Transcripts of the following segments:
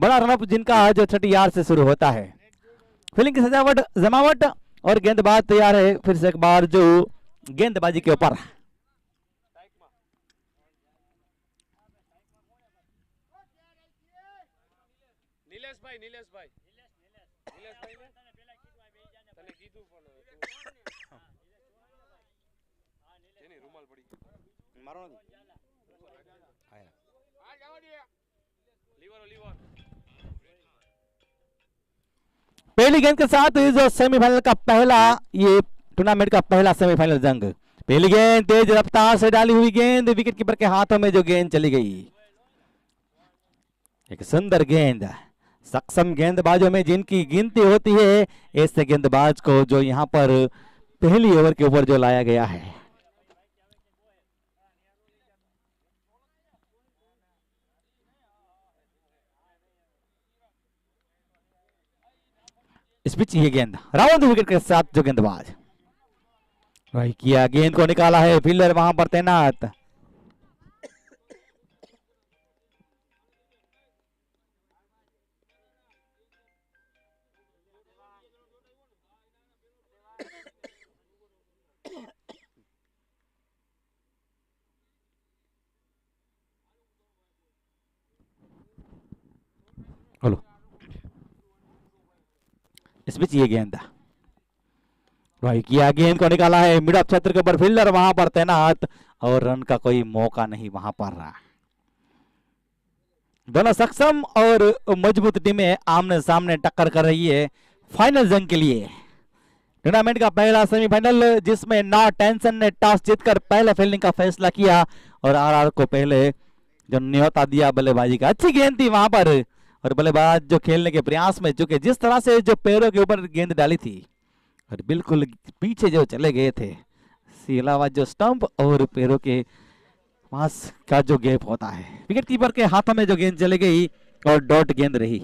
बड़ा रनअप जिनका जो छठी यार से शुरू होता है। फील्डिंग की सजावट जमावट और गेंदबाज तैयार है फिर से एक बार जो गेंदबाजी के ऊपर। पहली गेंद के साथ जो सेमीफाइनल का पहला ये टूर्नामेंट का पहला सेमीफाइनल जंग। पहली गेंद तेज रफ्तार से डाली हुई गेंद विकेट कीपर के हाथों में जो गेंद चली गई। एक सुंदर गेंद। सक्षम गेंदबाजों में जिनकी गिनती होती है ऐसे गेंदबाज को जो यहां पर पहली ओवर के ऊपर जो लाया गया है। इस पिच ये गेंद राउंड विकेट के साथ जो गेंदबाज वही किया, गेंद को निकाला है, फील्डर वहां पर तैनात। हेलो, इस बीच ये गेंद भाई किया, गेंद को निकाला है, मिड ऑफ क्षेत्र के ऊपर, फील्डर वहां पर तैनात और रन का कोई मौका नहीं वहां पर रहा। दोनों सक्षम और मजबूत टीमें आमने सामने टक्कर कर रही है फाइनल जंग के लिए। टूर्नामेंट का पहला सेमीफाइनल जिसमें ना टेंशन ने टॉस जीतकर पहले फील्डिंग का फैसला किया और आरआर को पहले जो न्योता दिया बल्लेबाजी का। अच्छी गेंद थी वहां पर और बल्लेबाज जो खेलने के प्रयास में चुके जिस तरह से जो पैरों के ऊपर गेंद डाली थी और बिल्कुल पीछे जो चले गए थे, इसके अलावा जो स्टंप और पैरों के पास का जो गैप होता है, विकेट कीपर के हाथों में जो गेंद चली गई और डॉट गेंद रही।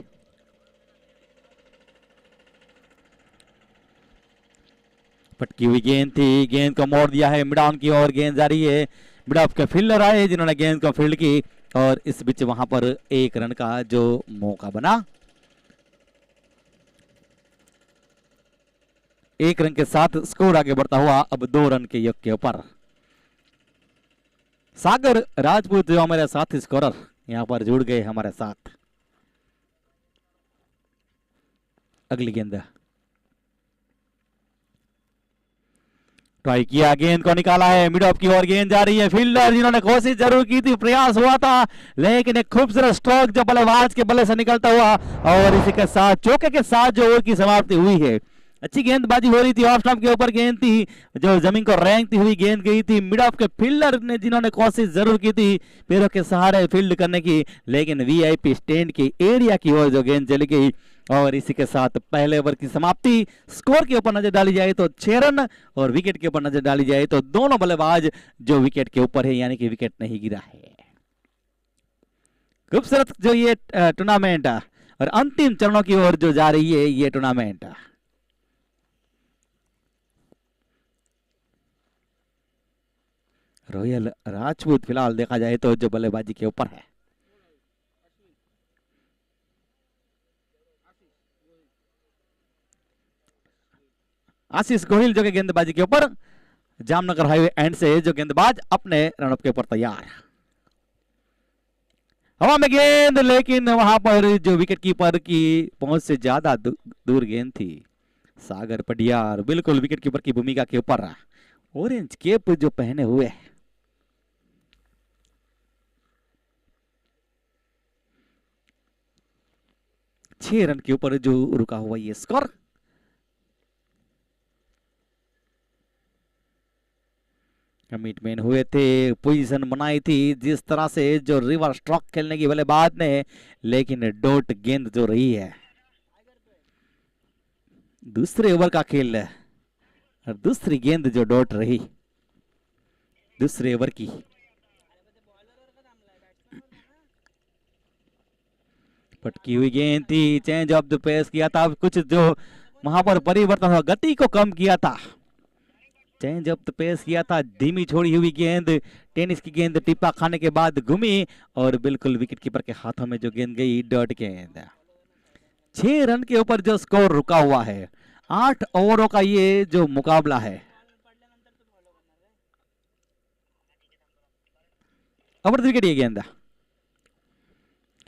पटकी हुई गेंद थी, गेंद को मोड़ दिया है, मिड ऑन की ओर गेंद जारी है। मिड ऑफ के फील्डर आए जिन्होंने गेंद को फील्ड की और इस बीच वहां पर एक रन का जो मौका बना। एक रन के साथ स्कोर आगे बढ़ता हुआ अब 2 रन के योग के ऊपर। सागर राजपूत जो हमारे साथी स्कोरर यहां पर जुड़ गए हमारे साथ। अगली गेंद ट्राई किया, गेंद को निकाला है, मिड ऑफ की ओर गेंद जा रही है। फील्डर जिन्होंने कोशिश जरूर की थी, प्रयास हुआ था, लेकिन एक खूबसूरत स्ट्रोक जो बल्लेबाज के बल्ले से निकलता हुआ और इसी के साथ चौके के साथ जो ओवर की समाप्ति हुई है। अच्छी गेंदबाजी हो रही थी, ऑफ स्टंप के ऊपर गेंद थी जो जमीन को रेंगती हुई गेंद गई थी। मिड ऑफ के फील्डर ने जिन्होंने कोशिश जरूर की थी पैरों के सहारे फील्ड करने की, लेकिन वीआईपी स्टैंड की एरिया की ओर जो गेंद चली गई और इसी के साथ पहले ओवर की समाप्ति। स्कोर के ऊपर नजर डाली जाए तो 6 रन और विकेट के ऊपर नजर डाली जाए तो दोनों बल्लेबाज जो विकेट के ऊपर है, यानी कि विकेट नहीं गिरा है। खूबसूरत जो ये टूर्नामेंट और अंतिम चरणों की ओर जो जा रही है ये टूर्नामेंट। रॉयल राजपूत फिलहाल देखा जाए तो जो बल्लेबाजी के ऊपर है। आशीष गोहिल जो कि गेंदबाजी के ऊपर, जामनगर हाईवे एंड से जो गेंदबाज अपने रनअप के ऊपर तैयार। हवा में गेंद, लेकिन वहां पर जो विकेट कीपर की पहुंच से ज्यादा दूर गेंद थी। सागर पडियार बिल्कुल विकेट कीपर की भूमिका के ऊपर, ऑरेंज कैप जो पहने हुए। 6 रन के ऊपर जो रुका हुआ ये स्कोर। कमिटमेंट हुए थे, पोजीशन बनाई थी जिस तरह से जो रिवर स्ट्रोक खेलने की बल्लेबाज ने, लेकिन डॉट गेंद जो रही है। दूसरे ओवर का खेल और दूसरी गेंद जो डॉट रही दूसरे ओवर की। पटकी हुई गेंद थी, चेंज ऑफ द पेस किया था, कुछ जो वहां पर परिवर्तन हुआ, गति को कम किया था। चेंज अप पेश किया था, धीमी छोड़ी हुई गेंद, टेनिस की गेंद टिप्पा खाने के बाद घूमी और बिल्कुल विकेट कीपर के हाथों में जो गेंद गई, डॉट गेंद। 6 रन के ऊपर जो स्कोर रुका हुआ है। 8 ओवरों का ये जो मुकाबला है। ओवर विकेट ये गेंद,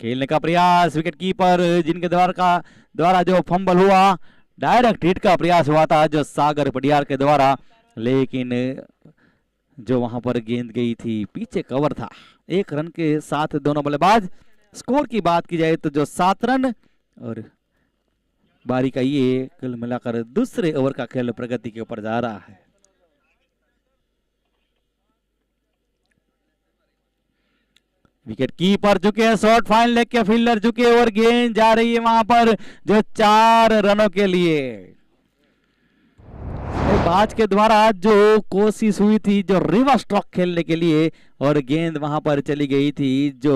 खेलने का प्रयास, विकेट कीपर जिनके द्वारा जो फंबल हुआ, डायरेक्ट हिट का प्रयास हुआ था जो सागर पटियार के द्वारा, लेकिन जो वहां पर गेंद गई थी पीछे कवर था। 1 रन के साथ दोनों बल्लेबाज। स्कोर की बात की जाए तो जो 7 रन और बारी का ये कुल मिलाकर दूसरे ओवर का खेल प्रगति के ऊपर जा रहा है। विकेट कीपर झुके हैं, शॉर्ट फाइन लेग के फील्डर झुके और गेंद जा रही है वहां पर जो 4 रनों के लिए। बाज के द्वारा जो कोशिश हुई थी जो रिवर्स स्ट्रोक खेलने के लिए और गेंद वहां पर चली गई थी जो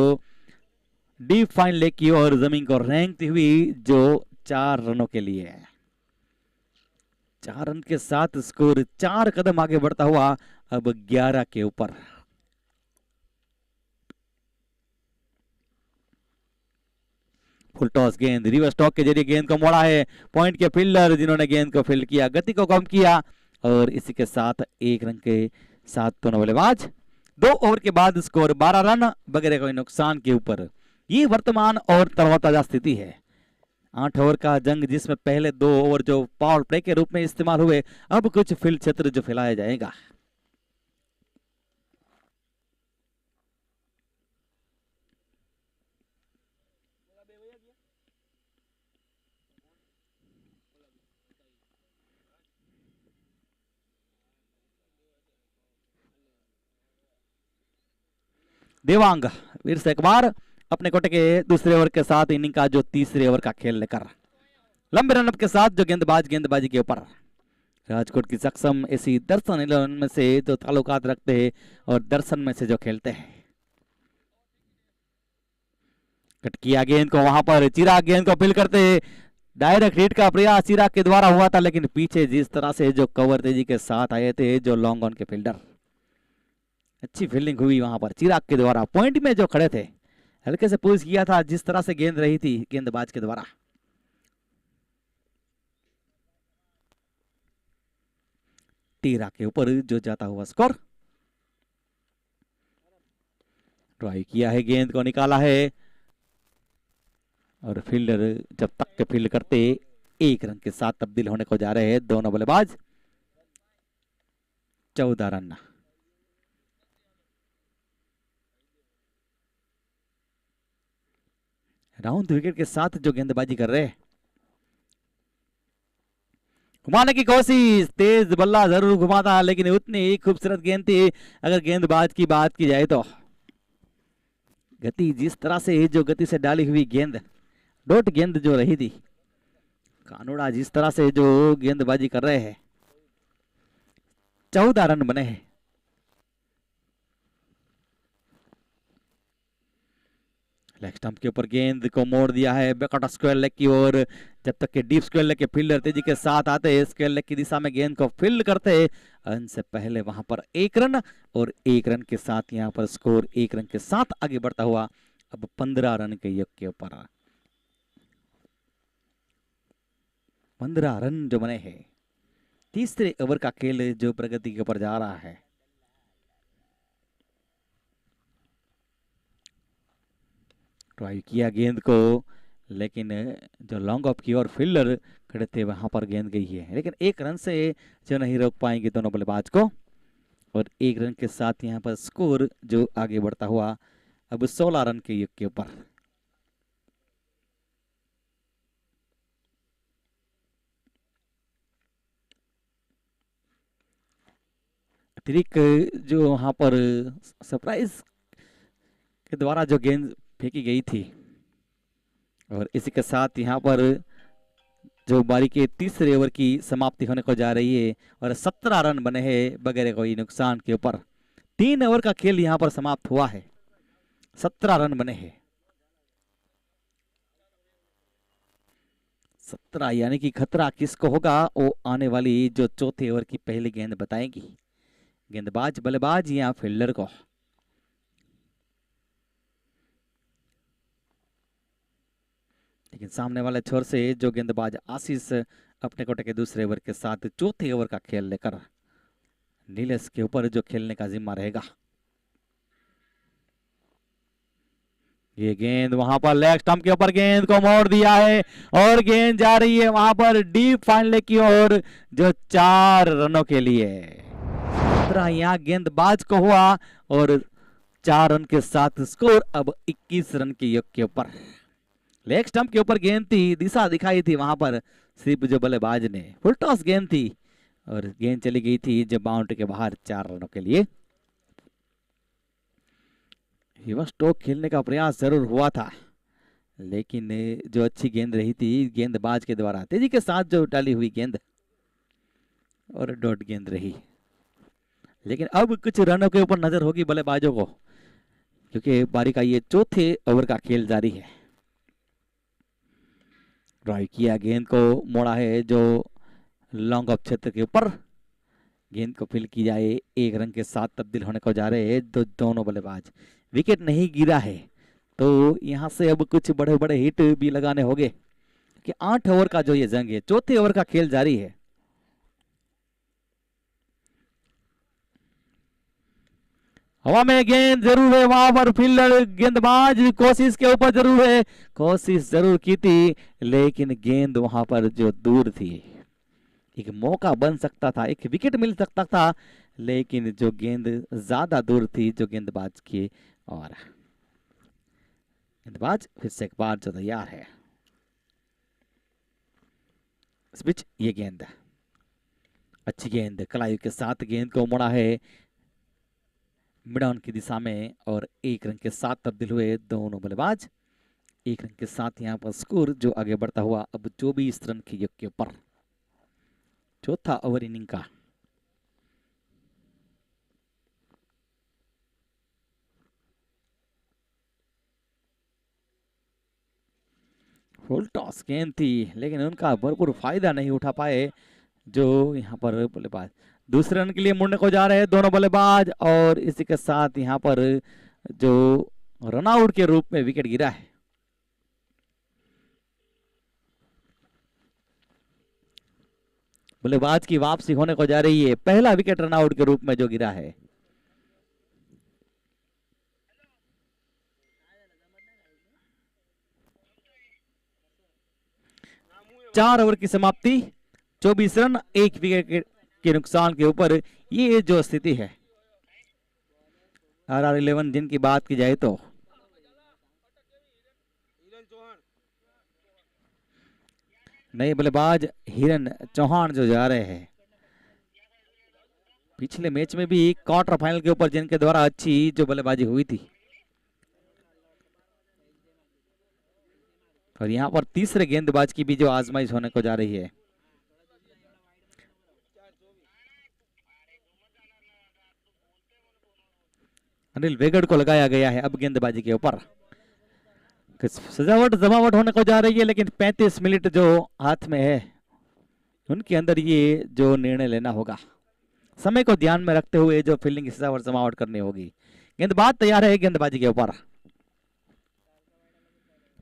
डीप फाइन लेग की और जमीन को रेंगती हुई जो 4 रनों के लिए। 4 रन के साथ स्कोर 4 कदम आगे बढ़ता हुआ अब 11 के ऊपर। फुल टॉस गेंद, रिवर्स टॉक के जरिए गेंद को मोड़ा है पॉइंट के फील्डर जिन्होंने गेंद को फील्ड किया, गति को कम किया और इसी के साथ 1 रन के साथ दोनों बल्लेबाज। 2 ओवर के बाद स्कोर 12 रन बगैर कोई नुकसान के ऊपर। ये वर्तमान और तरोताजा स्थिति है। 8 ओवर का जंग जिसमें पहले 2 ओवर जो पावर प्ले के रूप में इस्तेमाल हुए, अब कुछ फील्ड क्षेत्र जो फैलाया जाएगा। देवांग फिर से एक बार अपने कोटे के दूसरे ओवर के साथ इनिंग का जो तीसरे ओवर का खेल लेकर लंबे रनअप के साथ जो गेंदबाजी के ऊपर राजकोट की सक्षम ऐसी दर्शन 11 में से जो ताल्लुकात रखते हैं और दर्शन में से जो खेलते हैं। कट किया गेंद को, वहां पर चिराग गेंद को फील्ड करते, डायरेक्ट हिट का प्रयास चिराग के द्वारा हुआ था, लेकिन पीछे जिस तरह से जो कवर तेजी के साथ आए थे जो लॉन्ग ऑन के फील्डर, अच्छी फील्डिंग हुई वहां पर चिराग के द्वारा। पॉइंट में जो खड़े थे हल्के से पुश किया था जिस तरह से गेंद रही थी गेंदबाज के द्वारा। तेरह के ऊपर जो जाता हुआ स्कोर। ट्राई किया है, गेंद को निकाला है और फील्डर जब तक के फील्ड करते 1 रन के साथ तब्दील होने को जा रहे हैं दोनों बल्लेबाज। 14 रन। राउंड विकेट के साथ जो गेंदबाजी कर रहे हैं, घुमाने की कोशिश, तेज बल्ला जरूर घुमाता लेकिन उतनी ही खूबसूरत गेंद थी। अगर गेंदबाज की बात की जाए तो गति जिस तरह से जो गति से डाली हुई गेंद, डॉट गेंद जो रही थी, कानूड़ा जिस तरह से जो गेंदबाजी कर रहे हैं, 14 रन बने हैं। लेग स्टंप के ऊपर गेंद को मोड़ दिया है बैकआउट स्क्वायर लेग की ओर। जब तक के डीप स्क्वायर लेग के फील्डर तेजी के साथ आते हैं, स्क्वायर लेग की दिशा में गेंद को फील्ड करते हैं, अंत से पहले वहां पर 1 रन और 1 रन के साथ यहां पर स्कोर 1 रन के साथ आगे बढ़ता हुआ अब 15 रन के योग के ऊपर। 15 रन जो बने हैं, तीसरे ओवर का खेल जो प्रगति के ऊपर जा रहा है। ट्राई किया गेंद को, लेकिन जो लॉन्ग ऑफ की और फील्डर खड़े थे वहां पर गेंद गई है, लेकिन 1 रन से जो नहीं रोक पाएंगे दोनों बल्लेबाज को और 1 रन के साथ यहां पर स्कोर जो आगे बढ़ता हुआ अब 16 रन के योग के ऊपर। अतिरिक्त जो वहां पर सरप्राइज के द्वारा जो गेंद फेंकी गई थी और इसी के साथ यहां पर जो बारी के तीसरे ओवर की समाप्ति होने को जा रही है और 17 रन बने हैं बगैर कोई नुकसान के ऊपर। 3 ओवर का खेल यहां पर समाप्त हुआ है, 17 रन बने हैं। 17 यानी कि खतरा किसको होगा वो आने वाली जो चौथे ओवर की पहली गेंद बताएगी, गेंदबाज बल्लेबाज या फील्डर को। लेकिन सामने वाले छोर से जो गेंदबाज आशीष अपने कोटे के दूसरे ओवर के साथ चौथे ओवर का खेल लेकर नीलेश के ऊपर जो खेलने का जिम्मा रहेगा। ये गेंद वहां पर लेग स्टंप के ऊपर गेंद को मोड़ दिया है और गेंद जा रही है वहां पर डीप फाइनल की ओर जो 4 रनों के लिए। यहाँ गेंदबाज को हुआ और 4 रन के साथ स्कोर अब 21 रन के योग के ऊपर। लेग स्टंप के ऊपर गेंद थी, दिशा दिखाई थी वहां पर सिर्फ जो बल्लेबाज ने, फुल टॉस गेंद थी और गेंद चली गई थी जो बाउंड्री के बाहर 4 रनों के लिए। स्टोक खेलने का प्रयास जरूर हुआ था लेकिन जो अच्छी गेंद रही थी गेंदबाज के द्वारा तेजी के साथ जो डाली हुई गेंद और डॉट गेंद रही। लेकिन अब कुछ रनों के ऊपर नजर होगी बल्लेबाजों को क्योंकि पारी का ये चौथे ओवर का खेल जारी है। ड्राइव किया, गेंद को मोड़ा है जो लॉन्ग ऑफ क्षेत्र के ऊपर, गेंद को फील्ड की जाए, 1 रन के साथ तब्दील होने को जा रहे हैं दोनों बल्लेबाज। विकेट नहीं गिरा है तो यहां से अब कुछ बड़े बड़े हिट भी लगाने होंगे कि 8 ओवर का जो ये जंग है, चौथे ओवर का खेल जारी है। हवा में गेंद जरूर है वहां पर, फील्डर गेंदबाज कोशिश के ऊपर जरूर है, कोशिश जरूर की थी लेकिन गेंद वहां पर जो दूर थी। एक मौका बन सकता था, एक विकेट मिल सकता था लेकिन जो गेंद ज्यादा दूर थी जो गेंदबाज की। और गेंदबाज फिर से एक बार जो तैयार है। इस बीच ये गेंद अच्छी गेंद कलाई के साथ गेंद को मोड़ा है मिड ऑन की दिशा में और 1 रन के साथ तब्दील हुए दोनों बल्लेबाज। 1 रन के साथ यहाँ पर स्कोर जो आगे बढ़ता हुआ अब 24 रन के योग के ऊपर। चौथा ओवर इनिंग का फुल टॉस गेंद थी लेकिन उनका भरपूर फायदा नहीं उठा पाए जो यहाँ पर बल्लेबाज। दूसरे रन के लिए मुड़ने को जा रहे हैं दोनों बल्लेबाज और इसी के साथ यहाँ पर जो रनआउट के रूप में विकेट गिरा है। बल्लेबाज की वापसी होने को जा रही है, पहला विकेट रनआउट के रूप में जो गिरा है। चार ओवर की समाप्ति, 24 रन 1 विकेट के नुकसान के ऊपर ये जो स्थिति है। RR11 जिनकी बात की जाए तो नए बल्लेबाज हिरन चौहान जो जा रहे हैं, पिछले मैच में भी क्वार्टर फाइनल के ऊपर जिनके द्वारा अच्छी जो बल्लेबाजी हुई थी और यहाँ पर तीसरे गेंदबाज की भी जो आजमाइश होने को जा रही है। अनिल वेगड़ को लगाया गया है अब गेंदबाजी के ऊपर। सजावट जमावट होने को जा रही है लेकिन 35 मिनट जो हाथ में है उनके अंदर ये जो निर्णय लेना होगा, समय को ध्यान में रखते हुए जो फील्डिंग सजावट जमावट करनी होगी। गेंदबाज तैयार है गेंदबाजी के ऊपर,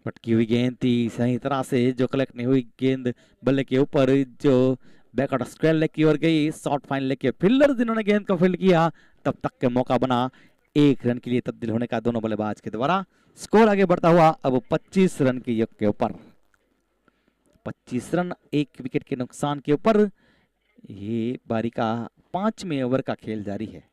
पटकी हुई गेंद थी, सही तरह से जो कलेक्ट नहीं हुई गेंद बल्ले के ऊपर जो बैकआउट स्क्वायर लेग की ओर गई। शॉर्ट फाइन लेके फील्डर जिन्होंने गेंद को फील्ड किया तब तक के मौका बना 1 रन के लिए तब्दील होने का दोनों बल्लेबाज के द्वारा। स्कोर आगे बढ़ता हुआ अब 25 रन के योग के ऊपर। 25 रन 1 विकेट के नुकसान के ऊपर ये बारी का 5वें ओवर का खेल जारी है।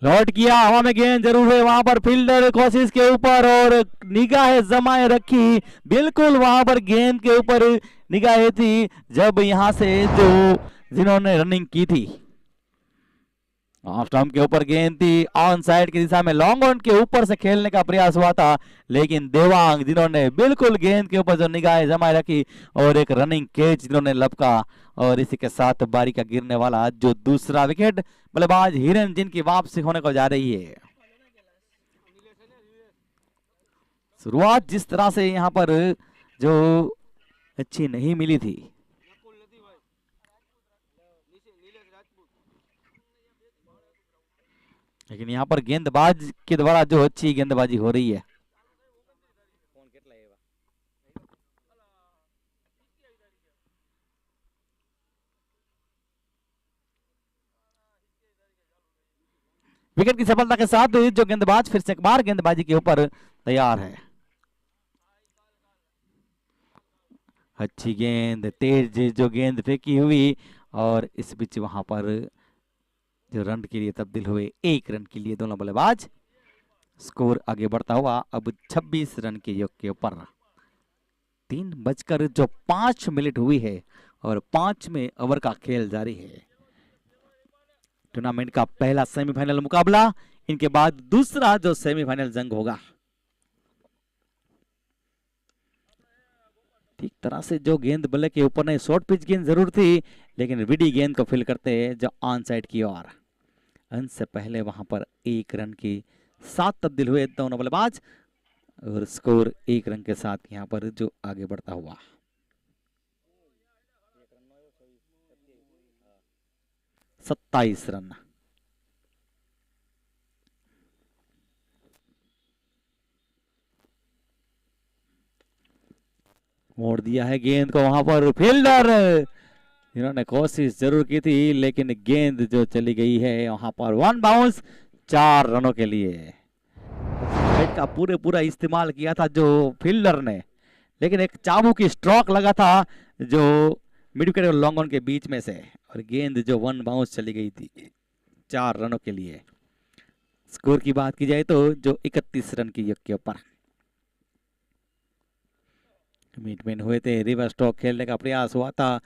लौट किया, हवा में गेंद जरूर है वहां पर, फील्डर कोशिश के ऊपर और निगाहें जमाए रखी, बिल्कुल वहां पर गेंद के ऊपर निगाहें थी जब यहां से जो जिन्होंने रनिंग की थी ऑफ स्टंप के ऊपर गेंद थी, ऑन साइड की दिशा में लॉन्ग ऑन के ऊपर से खेलने का प्रयास हुआ था, लेकिन देवांग जिन्होंने बिल्कुल गेंद के ऊपर जो निगाहें जमाए रखी और एक रनिंग कैच जिन्होंने लपका, और इसी के साथ बारी का गिरने वाला जो दूसरा विकेट बल्लेबाज हिरन जिनकी वापसी होने को जा रही है। शुरुआत जिस तरह से यहाँ पर जो अच्छी नहीं मिली थी, लेकिन यहाँ पर गेंदबाज के द्वारा जो अच्छी गेंदबाजी हो रही है। विकेट की सफलता के साथ जो गेंदबाज फिर से एक बार गेंदबाजी के ऊपर तैयार है। अच्छी गेंद, तेज जो गेंद फेंकी हुई, और इस बीच वहां पर जो रन के लिए तब्दील हुए, 1 रन के लिए दोनों बल्लेबाज। स्कोर आगे बढ़ता हुआ अब 26 रन के योग के ऊपर। 3:05 हुई है और 5वें ओवर का खेल जारी है। टूर्नामेंट का पहला सेमीफाइनल मुकाबला, इनके बाद दूसरा जो सेमीफाइनल जंग होगा। ठीक तरह से जो गेंद बल्ले के ऊपर नहीं, शॉर्ट पिच गेंद जरूर थी, लेकिन विडी गेंद को फील करते जो ऑन साइड की ओर। अंत से पहले वहां पर 1 रन के साथ तब्दील हुए दोनों बल्लेबाज, और स्कोर 1 रन के साथ यहां पर जो आगे बढ़ता हुआ। 27 रन। मोड़ दिया है गेंद को वहां पर फील्डर, इन्होंने कोशिश जरूर की थी, लेकिन गेंद जो चली गई है वहां पर 1 बाउंस 4 रनों के लिए। बैट का पूरा इस्तेमाल किया था जो फील्डर ने, लेकिन एक चाबू की स्ट्रोक लगा था जो मिड विकेट और लॉन्ग ऑन के बीच में से, और गेंद जो 1 बाउंस चली गई थी 4 रनों के लिए। स्कोर की बात की जाए तो जो 31 रन की योग के ऊपर मिडमैन हुए थे। रिवर्स स्ट्रोक खेलने का प्रयास हुआ था,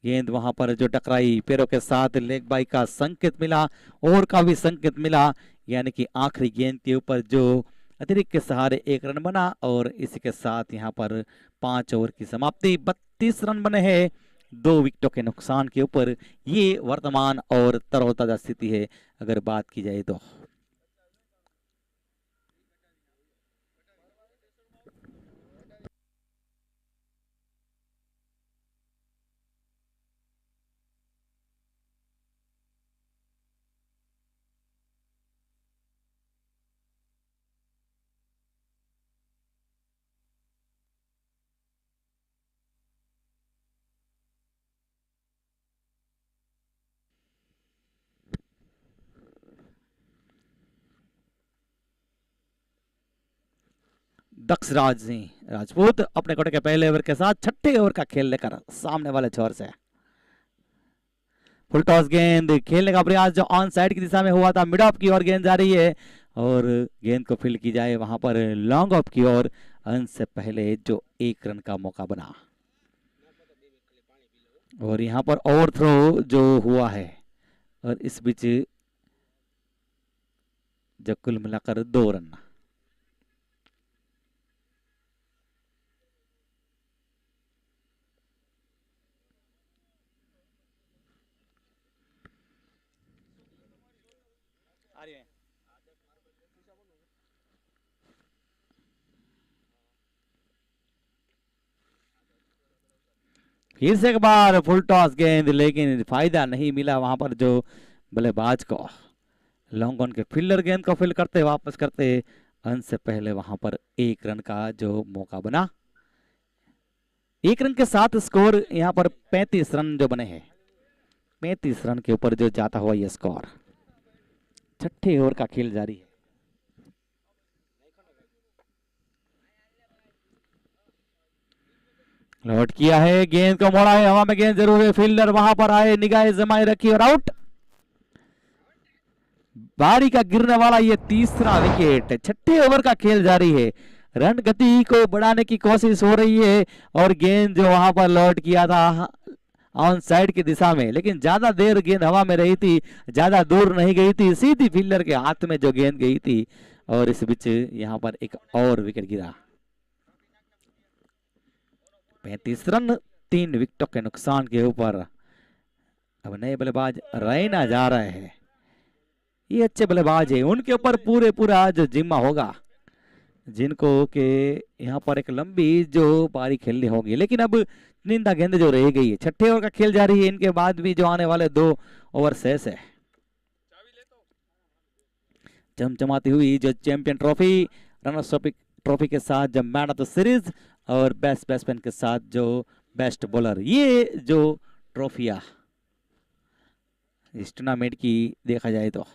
गेंद वहां पर जो टकराई, पैरों के साथ लेग बाई का संकेत मिला, और का भी संकेत मिला, यानी कि आखिरी गेंद के ऊपर जो अतिरिक्त के सहारे 1 रन बना, और इसी के साथ यहाँ पर 5 ओवर की समाप्ति। 32 रन बने हैं 2 विकेटों के नुकसान के ऊपर। ये वर्तमान और तरोताजा स्थिति है अगर बात की जाए तो। दक्षराज सिंह राजपूत अपने कोटे के पहले ओवर के साथ 6ठे ओवर का खेल लेकर सामने वाले छोर से फुल टॉस गेंद खेलने का प्रयास जो ऑन साइड की दिशा में हुआ था, मिड ऑफ की ओर गेंद जा रही है, और गेंद को फील्ड की जाए वहां पर लॉन्ग ऑफ की ओर। अंत से पहले जो 1 रन का मौका बना, और यहां पर ओवर थ्रो जो हुआ है, और इस बीच जो कुल मिलाकर 2 रन। फिर से एक बार फुल टॉस गेंद, लेकिन फायदा नहीं मिला वहां पर जो बल्लेबाज को। लॉन्ग ऑन के फील्डर गेंद को फील्ड करते वापस करते, अंत से पहले वहां पर 1 रन का जो मौका बना। 1 रन के साथ स्कोर यहां पर 35 रन जो बने हैं, 35 रन के ऊपर जो जाता हुआ यह स्कोर। 6ठे ओवर का खेल जारी है। लौट किया है, गेंद को मोड़ा है, हवा में गेंद जरूर है, फील्डर वहां पर आए, निगाहें जमाए रखी और आउट। बारी का गिरने वाला ये तीसरा विकेट। 6ठे ओवर का खेल जारी है, रन गति को बढ़ाने की कोशिश हो रही है, और गेंद जो वहां पर लौट किया था ऑन साइड की दिशा में, लेकिन ज्यादा देर गेंद हवा में रही थी, ज्यादा दूर नहीं गई थी, सीधी फील्डर के हाथ में जो गेंद गई थी। और इस बीच यहाँ पर एक और विकेट गिरा। 35 रन 3 विकेटों के नुकसान के ऊपर। अब नए बल्लेबाज रैना जा रहे हैं। ये अच्छे बल्लेबाज है, उनके ऊपर पूरा जो जिम्मा होगा, जिनको के यहाँ पर एक लंबी जो पारी खेलनी होगी। लेकिन अब निंदा गेंद जो रह गई है, छठे ओवर का खेल जारी है, इनके बाद भी जो आने वाले 2 ओवर शेष है। चमचमाती हुई जो चैंपियन ट्रॉफी, रनर्स ट्रॉफी के साथ जो मैन ऑफ द सीरीज और बेस्ट बैट्समैन के साथ जो बेस्ट बॉलर, ये जो ट्रॉफियां इस टूर्नामेंट की देखा जाए तो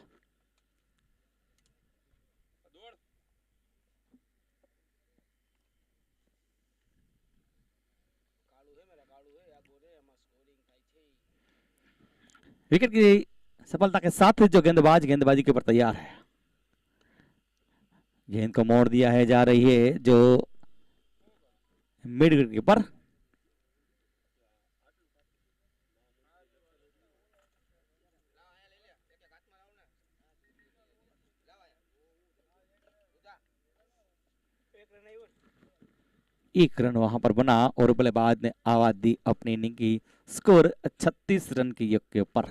विकेट की सफलता के साथ जो गेंदबाजी के ऊपर तैयार है। गेंद को मोड़ दिया है, जा रही है जो मिड विकेट के ऊपर। एक रन वहां पर बना और बल्लेबाज ने आवाज दी अपनी इनिंग की। स्कोर 36 रन की योग के ऊपर।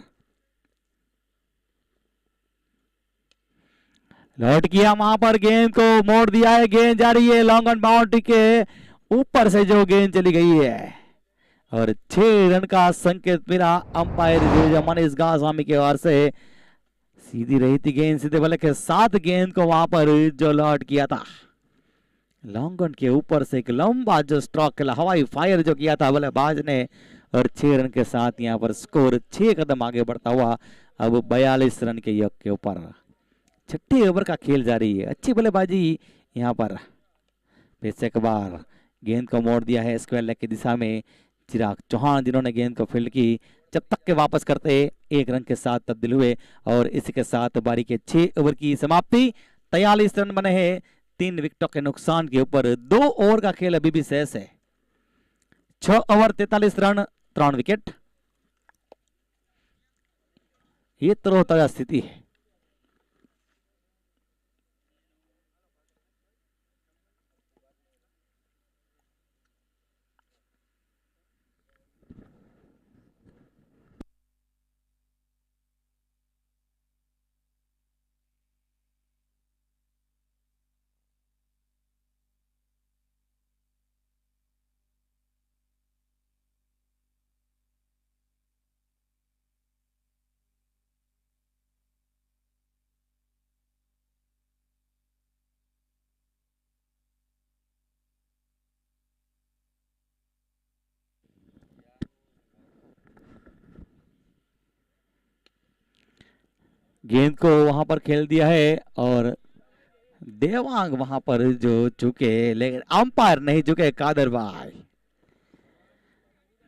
लौट किया वहां पर, गेंद को मोड़ दिया है, गेंद जा रही है लॉन्ग ऑन बाउंड्री के ऊपर से जो गेंद चली गई है और 6 रन का संकेत मिला अंपायर मनीष गांधी की ओर से। सीधी रही थी गेंद, सीधे बल्ले के साथ गेंद को वहां पर जो लौट किया था लॉन्ग ऑन के ऊपर से एक लंबा जो स्ट्रोक खेला, हवाई फायर जो किया था बल्लेबाज ने और 6 रन के साथ यहाँ पर स्कोर 6 कदम आगे बढ़ता हुआ अब 42 रन के योग के ऊपर। छठे ओवर का खेल जारी है, अच्छी बल्लेबाजी यहाँ पर। फिर एक बार गेंद को मोड़ दिया है स्क्वायर लेग की दिशा में चिराग चौहान, जिन्होंने गेंद को फील्ड की, जब तक के वापस करते 1 रन के साथ तब्दील हुए और इसी के साथ बारी के 6 ओवर की समाप्ति। 43 रन बने हैं 3 विकेटों के नुकसान के ऊपर। 2 ओवर का खेल अभी भी शेष है। 6 ओवर 43 रन 3 विकेट। ये तरोताजा स्थिति है। गेंद को वहां पर खेल दिया है और देवांग वहां पर जो चुके, लेकिन अंपायर नहीं चुके कादर भाई।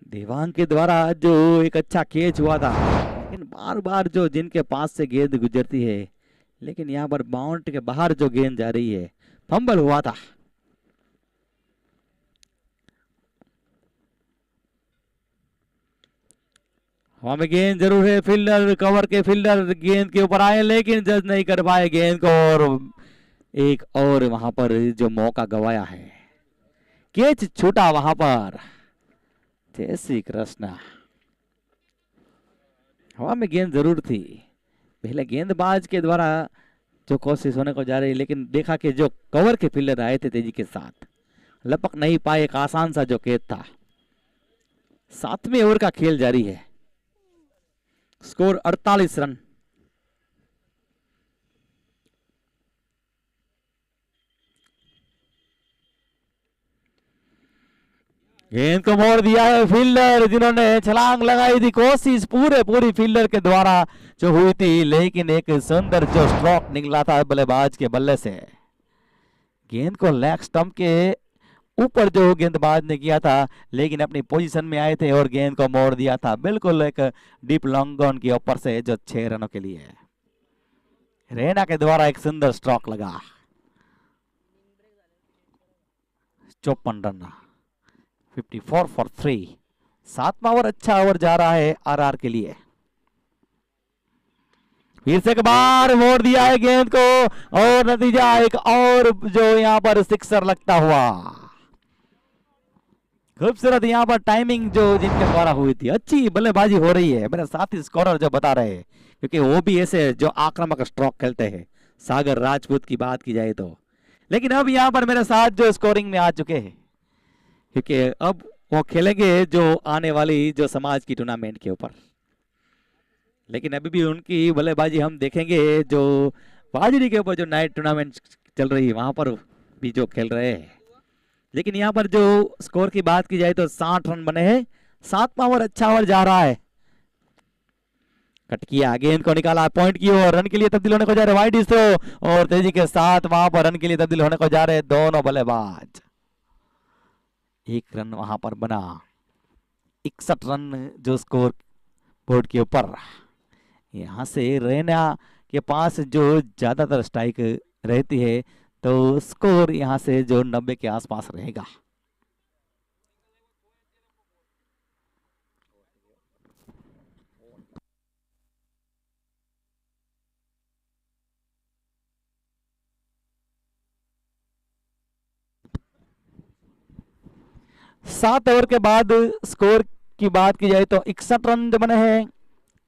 देवांग के द्वारा जो एक अच्छा कैच हुआ था, लेकिन बार बार जो जिनके पास से गेंद गुजरती है, लेकिन यहाँ पर बाउंड्री के बाहर जो गेंद जा रही है, फंबल हुआ था। हवा में गेंद जरूर है, फील्डर कवर के फील्डर गेंद के ऊपर आए, लेकिन जज नहीं कर पाए गेंद को और एक और वहां पर जो मौका गवाया है। कैच छूटा वहां पर। जय श्री कृष्ण। हवा में गेंद जरूर थी, पहले गेंदबाज के द्वारा जो कोशिश होने को जा रही, लेकिन देखा कि जो कवर के फील्डर आए थे तेजी के साथ, लपक नहीं पाए। एक आसान सा जो कैच था। 7वें ओवर का खेल जारी है। Score 48 run. गेंद को मोड़ दिया है फील्डर, जिन्होंने छलांग लगाई थी, कोशिश पूरी फील्डर के द्वारा जो हुई थी, लेकिन एक सुंदर जो स्ट्रोक निकला था बल्लेबाज के बल्ले से। गेंद को लेग स्टंप के ऊपर जो गेंदबाज ने किया था, लेकिन अपनी पोजीशन में आए थे और गेंद को मोड़ दिया था बिल्कुल एक डीप लॉन्ग ऑन के ऊपर से, जो 6 रनों के लिए रैना के द्वारा एक सुंदर स्ट्रोक लगा। 54 रन 54 for 3 7वां ओवर अच्छा ओवर जा रहा है आरआर के लिए। फिर से एक बार मोड़ दिया है गेंद को और नतीजा एक और जो यहाँ पर सिक्सर लगता हुआ। खूबसूरत यहाँ पर टाइमिंग जो जिनके द्वारा हुई थी, अच्छी बल्लेबाजी हो रही है मेरे साथी स्कोरर जो बता रहे हैं, क्योंकि वो भी ऐसे जो आक्रामक स्ट्रोक खेलते हैं सागर राजपूत की बात की जाए तो। लेकिन अब यहाँ पर मेरे साथ जो स्कोरिंग में आ चुके हैं, क्योंकि अब वो खेलेंगे जो आने वाली जो समाज की टूर्नामेंट के ऊपर। लेकिन अभी भी उनकी बल्लेबाजी हम देखेंगे जो बाजरी के ऊपर जो नाइट टूर्नामेंट चल रही है वहां पर भी जो खेल रहे हैं। लेकिन यहाँ पर जो स्कोर की बात की जाए तो 60 रन बने हैं। 7वां ओवर अच्छा ओवर जा रहा है। कट किया, गेंद को निकाला पॉइंट की ओर, रन के लिए तब्दील होने को जा रहे वाइड थ्रो और तेजी के साथ वहां पर रन के लिए तब्दील होने को जा रहे दोनों बल्लेबाज। 1 रन वहां पर बना। 61 रन जो स्कोर बोर्ड के ऊपर। यहाँ से रैना के पास जो ज्यादातर स्ट्राइक रहती है तो स्कोर यहाँ से जो 90 के आसपास रहेगा। सात ओवर के बाद स्कोर की बात की जाए तो 61 रन जो बने हैं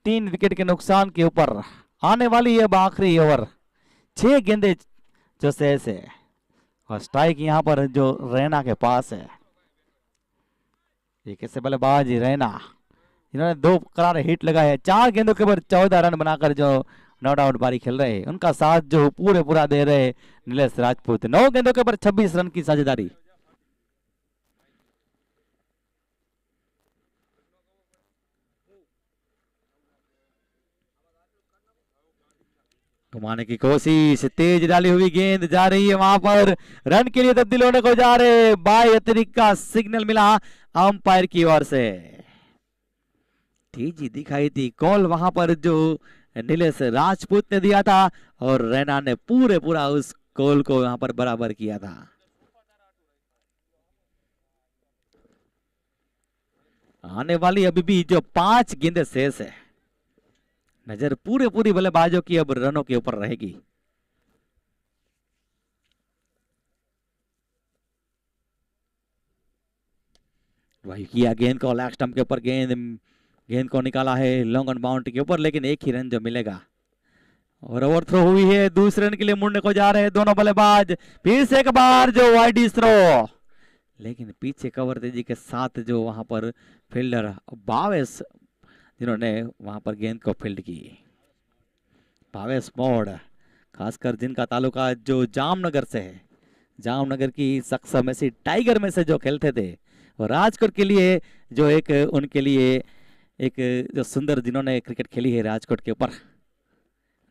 3 विकेट के नुकसान के ऊपर। आने वाली है आखिरी ओवर। 6 गेंदे जो शेष है और स्ट्राइक यहाँ पर जो रैना के पास है। एक ऐसे बल्लेबाज रैना इन्होंने 2 करारे हिट लगाए। 4 गेंदों के ऊपर 14 रन बनाकर जो नॉट आउट बारी खेल रहे हैं, उनका साथ जो पूरा दे रहे नीलेश राजपूत। 9 गेंदों के ऊपर 26 रन की साझेदारी। घुमाने की कोशिश, तेज डाली हुई गेंद जा रही है वहां पर, रन के लिए तब्दील होने को जा रहे। बाय अतिरिक्त का सिग्नल मिला अंपायर की ओर से। तेजी दिखाई थी, कॉल वहां पर जो नीलेश राजपूत ने दिया था और रैना ने पूरा उस कॉल को यहां पर बराबर किया था। आने वाली अभी भी जो 5 गेंदें शेष है, नजर पूरी बल्लेबाजों की अब रनों के ऊपर रहेगी। वही किया, गेंद को लेग स्टंप के ऊपर गेंद को निकाला है लॉन्ग ऑन बाउंड्री के ऊपर, लेकिन एक ही रन जो मिलेगा। और ओवर थ्रो हुई है, दूसरे रन के लिए मुड़ने को जा रहे हैं दोनों बल्लेबाज। फिर से एक बार जो वाइड थ्रो, लेकिन पीछे कवर तेजी के साथ जो वहां पर फील्डर भावेश जिन्होंने वहां पर गेंद को फील्ड की। भावेश मोड़, खासकर जिनका ताल्लुका जो जामनगर से है, जामनगर की सक्सा में से टाइगर में से जो खेलते थे, और राजकोट के लिए जो एक उनके लिए एक जो सुंदर जिन्होंने क्रिकेट खेली है राजकोट के ऊपर।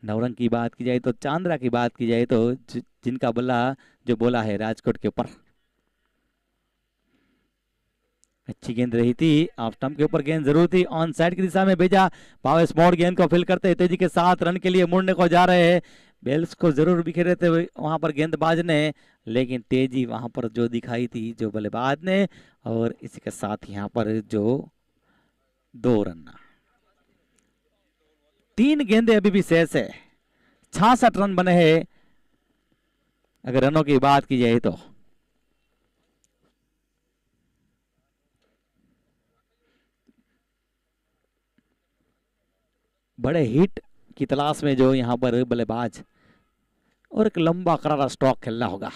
नवरंग की बात की जाए तो, चांद्रा की बात की जाए तो जिनका बल्ला जो बोला है राजकोट के ऊपर। अच्छी गेंद रही थी, ऑफ स्टंप के ऊपर गेंद जरूर थी, ऑन साइड की दिशा में भेजा। भावेश मोड़ गेंद को फील करते तेजी के साथ रन के लिए मुड़ने को जा रहे हैं। बेल्स को जरूर बिखेरे थे वहां पर गेंदबाज ने, लेकिन तेजी वहां पर जो दिखाई थी जो बल्लेबाज ने, और इसी के साथ यहाँ पर जो 2 रन। 3 गेंदे अभी भी शेष है। 66 रन बने हैं अगर रनों की बात की जाए तो। बड़े हिट की तलाश में जो यहाँ पर बल्लेबाज, और एक लंबा करारा स्ट्रोक खेलना होगा।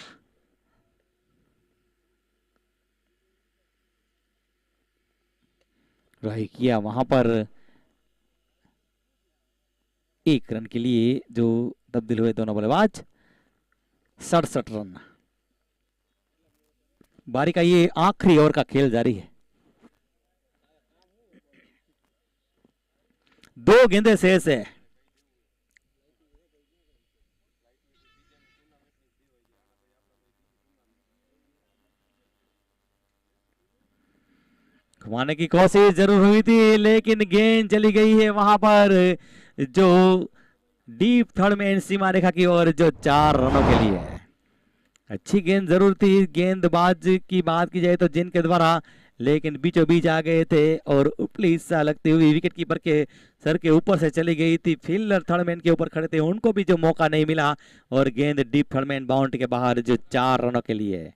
राही किया वहां पर 1 रन के लिए जो तब्दील हुए दोनों बल्लेबाज। 67 रन। बारी का ये आखिरी ओवर का खेल जारी है। 2 गेंदे शेष है। घुमाने की कोशिश जरूर हुई थी, लेकिन गेंद चली गई है वहां पर जो डीप थर्ड में सीमा रेखा की ओर, जो 4 रनों के लिए। अच्छी गेंद जरूर थी गेंदबाज की बात की जाए तो जिनके द्वारा, लेकिन बीचों बीच आ गए थे और उपली हिस्सा लगती हुई विकेट कीपर के सर के ऊपर से चली गई थी। फील्डर थर्ड मैन के ऊपर खड़े थे, उनको भी जो मौका नहीं मिला और गेंद डीप थर्ड मैन बाउंड्री के बाहर जो 4 रनों के लिए।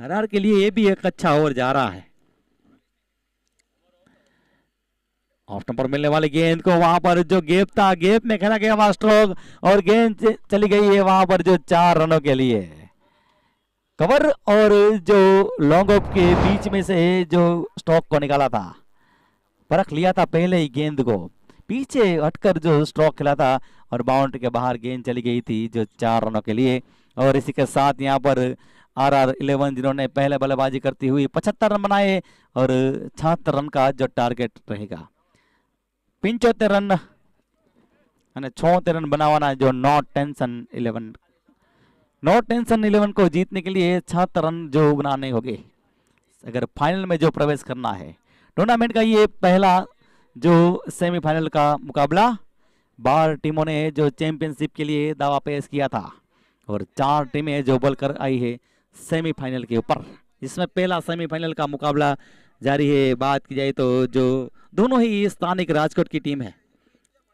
हरार के लिए ये भी एक अच्छा ओवर जा रहा है। ऑफ स्टंप पर मिलने वाली गेंद को वहां पर जो गैप था, गैप में खेला गया वहां स्ट्रोक और गेंद चली गई है वहां पर जो 4 रनों के लिए। कवर और जो लॉन्ग ऑफ के बीच में से जो स्ट्रोक को निकाला था, परख लिया था पहले ही गेंद को, पीछे हटकर जो स्ट्रोक खेला था और बाउंड्री के बाहर गेंद चली गई थी जो 4 रनों के लिए। और इसी के साथ यहाँ पर RR11 जिन्होंने पहले बल्लेबाजी करती हुई 75 रन बनाए और 76 रन का जो टारगेट रहेगा। 75 रन અને 76 रन बनावाना जो नॉट टेंशन 11 को जीतने के लिए 76 रन जो बनाने होंगे अगर फाइनल में जो प्रवेश करना है। टूर्नामेंट का ये पहला जो सेमीफाइनल का मुकाबला, 12 टीमों ने जो चैंपियनशिप के लिए दावा पेश किया था और 4 टीमें जो बलकर आई है सेमीफाइनल के ऊपर। इसमें पहला सेमीफाइनल का मुकाबला जारी है। बात की जाए तो जो दोनों ही स्थानिक राजकोट की टीम है,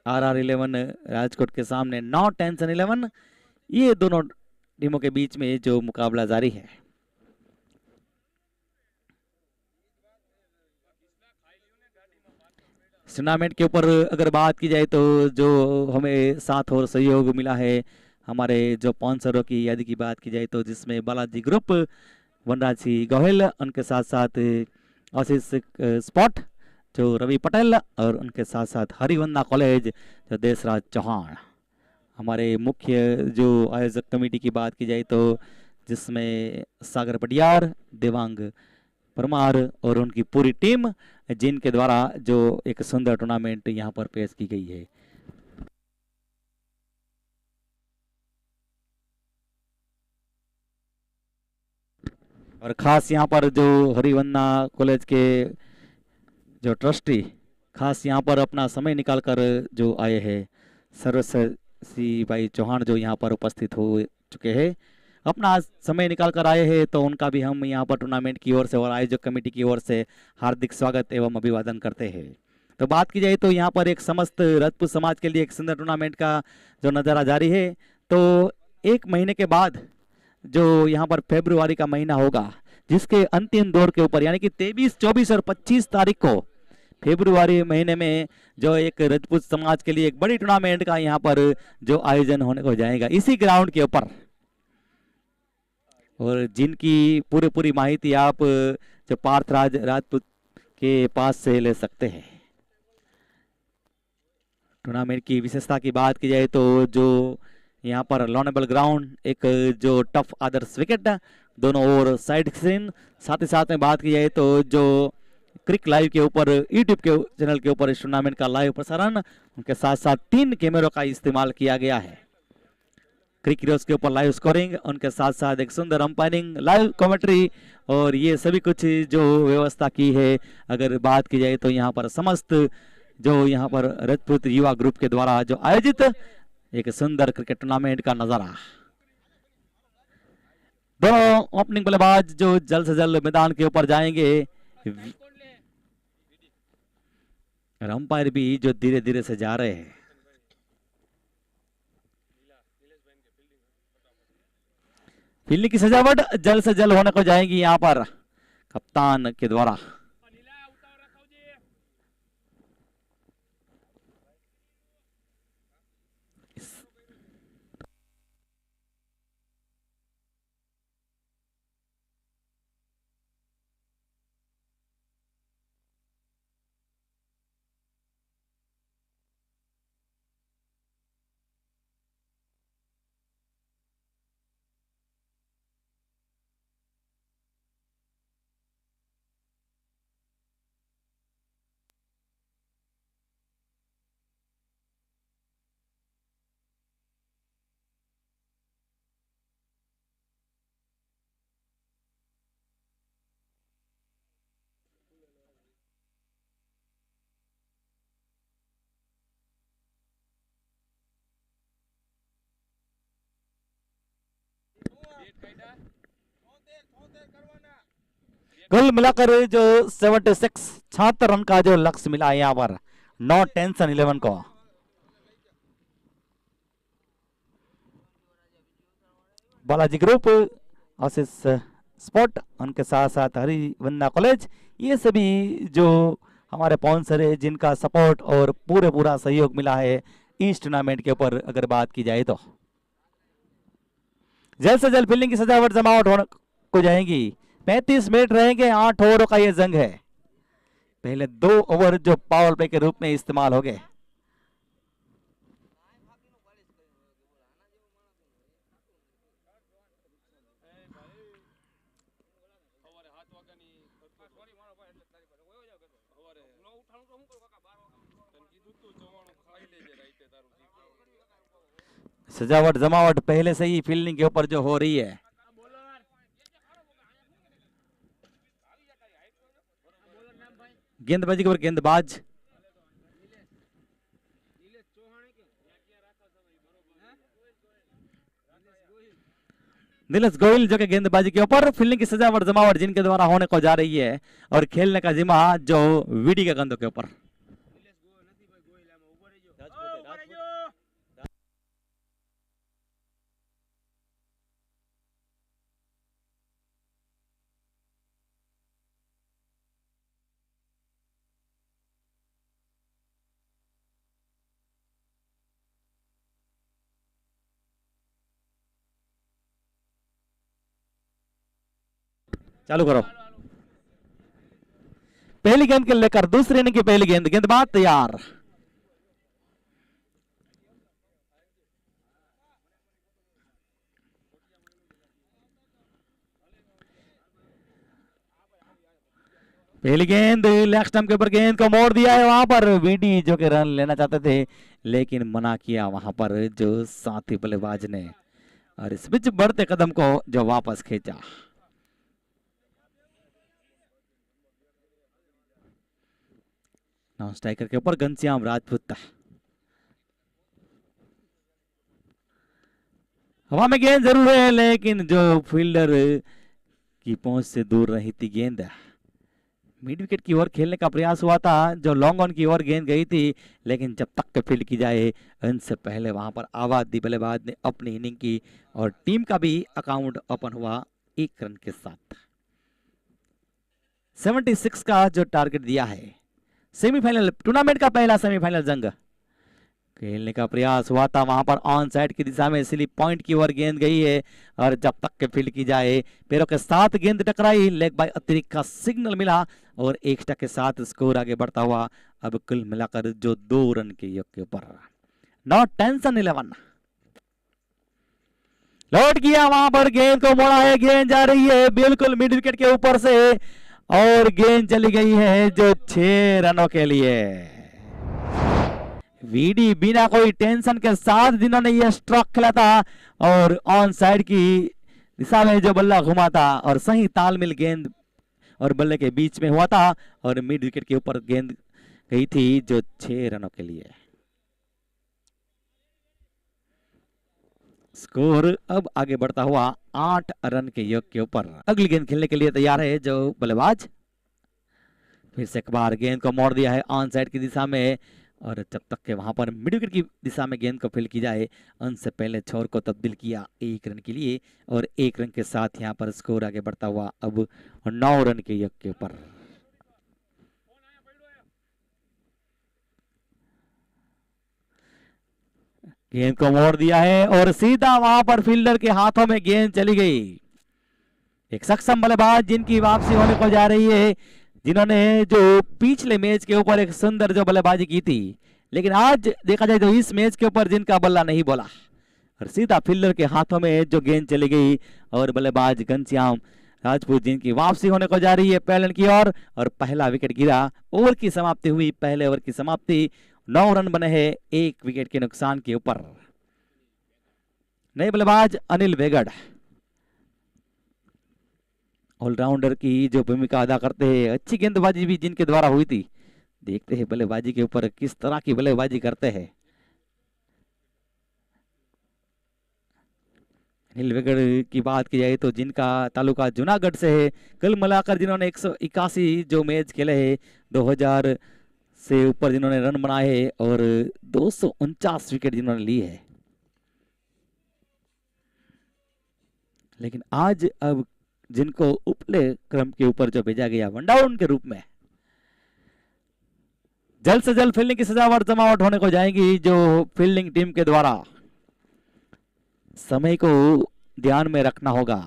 RR11 राजकोट के सामने नॉट टेंशन 11, ये दोनों टीमों के बीच में जो मुकाबला जारी है। टूर्नामेंट के ऊपर अगर बात की जाए तो जो हमें साथ और सहयोग मिला है हमारे जो स्पॉन्सरों की यदि की बात की जाए तो जिसमें बालाजी ग्रुप, वनराज सिंह गोहिल, उनके साथ साथ आशीष स्पॉट जो रवि पटेल और उनके साथ साथ हरिवंदना कॉलेज जो देशराज चौहान। हमारे मुख्य जो आयोजक कमेटी की बात की जाए तो जिसमें सागर पटियार, देवांग परमार और उनकी पूरी टीम, जिनके द्वारा जो एक सुंदर टूर्नामेंट यहाँ पर पेश की गई है। और खास यहाँ पर जो हरिवन्ना कॉलेज के जो ट्रस्टी खास यहाँ पर अपना समय निकालकर जो आए हैं, सरस्वती भाई चौहान जो यहाँ पर उपस्थित हो चुके हैं, अपना समय निकाल कर आए हैं, तो उनका भी हम यहाँ पर टूर्नामेंट की ओर से और आयोजक कमेटी की ओर से हार्दिक स्वागत एवं अभिवादन करते हैं। तो बात की जाए तो यहाँ पर एक समस्त राजपूत समाज के लिए एक सुंदर टूर्नामेंट का जो नज़ारा जारी है। तो 1 महीने के बाद जो यहाँ पर फरवरी का महीना होगा, जिसके अंतिम दौर के ऊपर यानी कि 23, 24 और 25 तारीख को फरवरी महीने में जो एक राजपूत समाज के लिए एक बड़ी टूर्नामेंट का यहाँ पर जो आयोजन होने को जाएगा इसी ग्राउंड के ऊपर, और जिनकी पूरी माहिती आप जो पार्थराज राजपूत के पास से ले सकते हैं। टूर्नामेंट की विशेषता की बात की जाए तो जो यहाँ पर लॉनेबल ग्राउंड, एक जो टफ आदर्श विकेट, दोनों ओर साइड स्क्रीन, साथ ही साथ में बात की जाए तो जो क्रिक लाइव के ऊपर यूट्यूब के चैनल के ऊपर इस टूर्नामेंट का लाइव प्रसारण, उनके साथ साथ 3 कैमरों का इस्तेमाल किया गया है। क्रिक हीरोज के ऊपर लाइव स्कोरिंग, उनके साथ साथ एक सुंदर अंपायरिंग, लाइव कमेंट्री, और ये सभी कुछ जो व्यवस्था की है अगर बात की जाए तो यहाँ पर समस्त जो यहाँ पर राजपूत युवा ग्रुप के द्वारा जो आयोजित एक सुंदर क्रिकेट टूर्नामेंट का नजारा। दोनों ओपनिंग बल्लेबाज जो जल्द से जल्द मैदान के ऊपर जाएंगे, अंपायर भी जो धीरे धीरे से जा रहे हैं। फील्डिंग की सजावट जल्द से जल्द होने को जाएगी यहाँ पर कप्तान के द्वारा। कुल मिलाकर जो 76 76 रन का जो लक्ष्य मिला है यहाँ पर, नो टेंशन 11 को। बालाजी ग्रुप, आशीष स्पोर्ट, उनके साथ साथ हरिवंदना कॉलेज, ये सभी जो हमारे स्पॉन्सर है जिनका सपोर्ट और पूरा सहयोग मिला है इस टूर्नामेंट के ऊपर अगर बात की जाए तो। जल्द से जल्द फील्डिंग की सजावट जमावट हो जाएगी। 35 मिनट रहेंगे, 8 ओवरों का ये जंग है। पहले 2 ओवर जो पावर प्ले के रूप में इस्तेमाल हो गए। सजावट जमावट पहले से ही फील्डिंग के ऊपर जो हो रही है। गेंदबाजी के ऊपर गेंदबाज नीलेश गोयल जो कि गेंदबाजी के ऊपर, फील्डिंग की सजावट जमावट जिनके द्वारा होने को जा रही है और खेलने का जिम्मा जो वीडी के गेंदों के ऊपर। चालू करो। पहली गेंद के लेकर दूसरी इनिंग की पहली गेंद, गेंदबाज तैयार। पहली गेंद लेग स्टंप के ऊपर, गेंद को मोड़ दिया है वहां पर वीडी जो कि रन लेना चाहते थे लेकिन मना किया वहां पर जो साथी बल्लेबाज ने, और इस बीच बढ़ते कदम को जो वापस खींचा। नॉन स्ट्राइकर के ऊपर घनश्याम राजपूत, हवा में गेंद जरूर है लेकिन जो फील्डर की पहुंच से दूर रही थी गेंद। मिड विकेट की ओर खेलने का प्रयास हुआ था, जो लॉन्ग ऑन की ओर गेंद गई थी लेकिन जब तक फील्ड की जाए उनसे पहले वहां पर आवाज दी बल्लेबाज ने अपनी इनिंग की और टीम का भी अकाउंट ओपन हुआ 1 रन के साथ। 76 का जो टारगेट दिया है। सेमीफाइनल, टूर्नामेंट का पहला सेमीफाइनल जंग खेलने का प्रयास हुआ था, वहां पर ऑन साइड की दिशा में स्लिप पॉइंट की ओर गेंद गई है और जब तक के फील्ड की जाए पैरों के साथ गेंद टकराई, लेग बाय अतिरिक्त का सिग्नल मिला और एक्स्ट्रा के साथ स्कोर आगे बढ़ता हुआ अब कुल मिलाकर जो 2 रन के योग के ऊपर। नॉट टेंशन 11 लौट गया, वहां पर गेंद को मोड़ा है, गेंद जा रही है बिल्कुल मिड विकेट के ऊपर से और गेंद चली गई है जो 6 रनों के लिए। वीडी बिना कोई टेंशन के साथ जिन्होंने ये स्ट्रोक खेला था और ऑन साइड की दिशा में जो बल्ला घुमा था और सही तालमेल गेंद और बल्ले के बीच में हुआ था और मिड विकेट के ऊपर गेंद गई थी जो 6 रनों के लिए। स्कोर अब आगे बढ़ता हुआ 8 रन के योग के ऊपर। अगली गेंद खेलने के लिए तैयार है जो बल्लेबाज, फिर से एक बार गेंद को मोड़ दिया है ऑन साइड की दिशा में और जब तक के वहां पर मिड विकेट की दिशा में गेंद को फील्ड की जाए उनसे पहले छोर को तब्दील किया 1 रन के लिए और 1 रन के साथ यहां पर स्कोर आगे बढ़ता हुआ अब 9 रन के योग के ऊपर। गेंद को मोड़ दिया है और सीधा वहां पर फील्डर के हाथों में गेंद चली गई। एक सक्षम बल्लेबाज जिनकी वापसी होने को जा रही है, जिन्होंने जो पिछले मैच के ऊपर एक सुंदर जो बल्लेबाजी की थी लेकिन आज देखा जाए तो इस मैच के ऊपर जिनका बल्ला नहीं बोला और सीधा फील्डर के हाथों में जो गेंद चली गई और बल्लेबाज घनश्याम राजपूत जिनकी वापसी होने को जा रही है पहले की ओर और पहला विकेट गिरा। ओवर की समाप्ति हुई, पहले ओवर की समाप्ति, 9 रन बने हैं 1 विकेट के नुकसान के ऊपर। नए बल्लेबाज अनिल वेगड़ ऑलराउंडर की जो भूमिका अदा करते हैं, अच्छी गेंदबाजी भी जिनके द्वारा हुई थी। देखते हैं बल्लेबाजी के ऊपर किस तरह की बल्लेबाजी करते हैं। नीलवेगढ़ की बात की जाए तो जिनका तालुका जूनागढ़ से है, कल मिलाकर जिन्होंने 181 जो मैच खेले हैं, 2000 से ऊपर जिन्होंने रन बनाए हैं और 249 विकेट जिन्होंने ली है। लेकिन आज अब जिनको उपले क्रम के ऊपर जो भेजा गया वन डाउन के रूप में, जल्द से जल्द फील्डिंग की सजावट जमावट होने को जाएगी, जो फील्डिंग टीम के द्वारा समय को ध्यान में रखना होगा।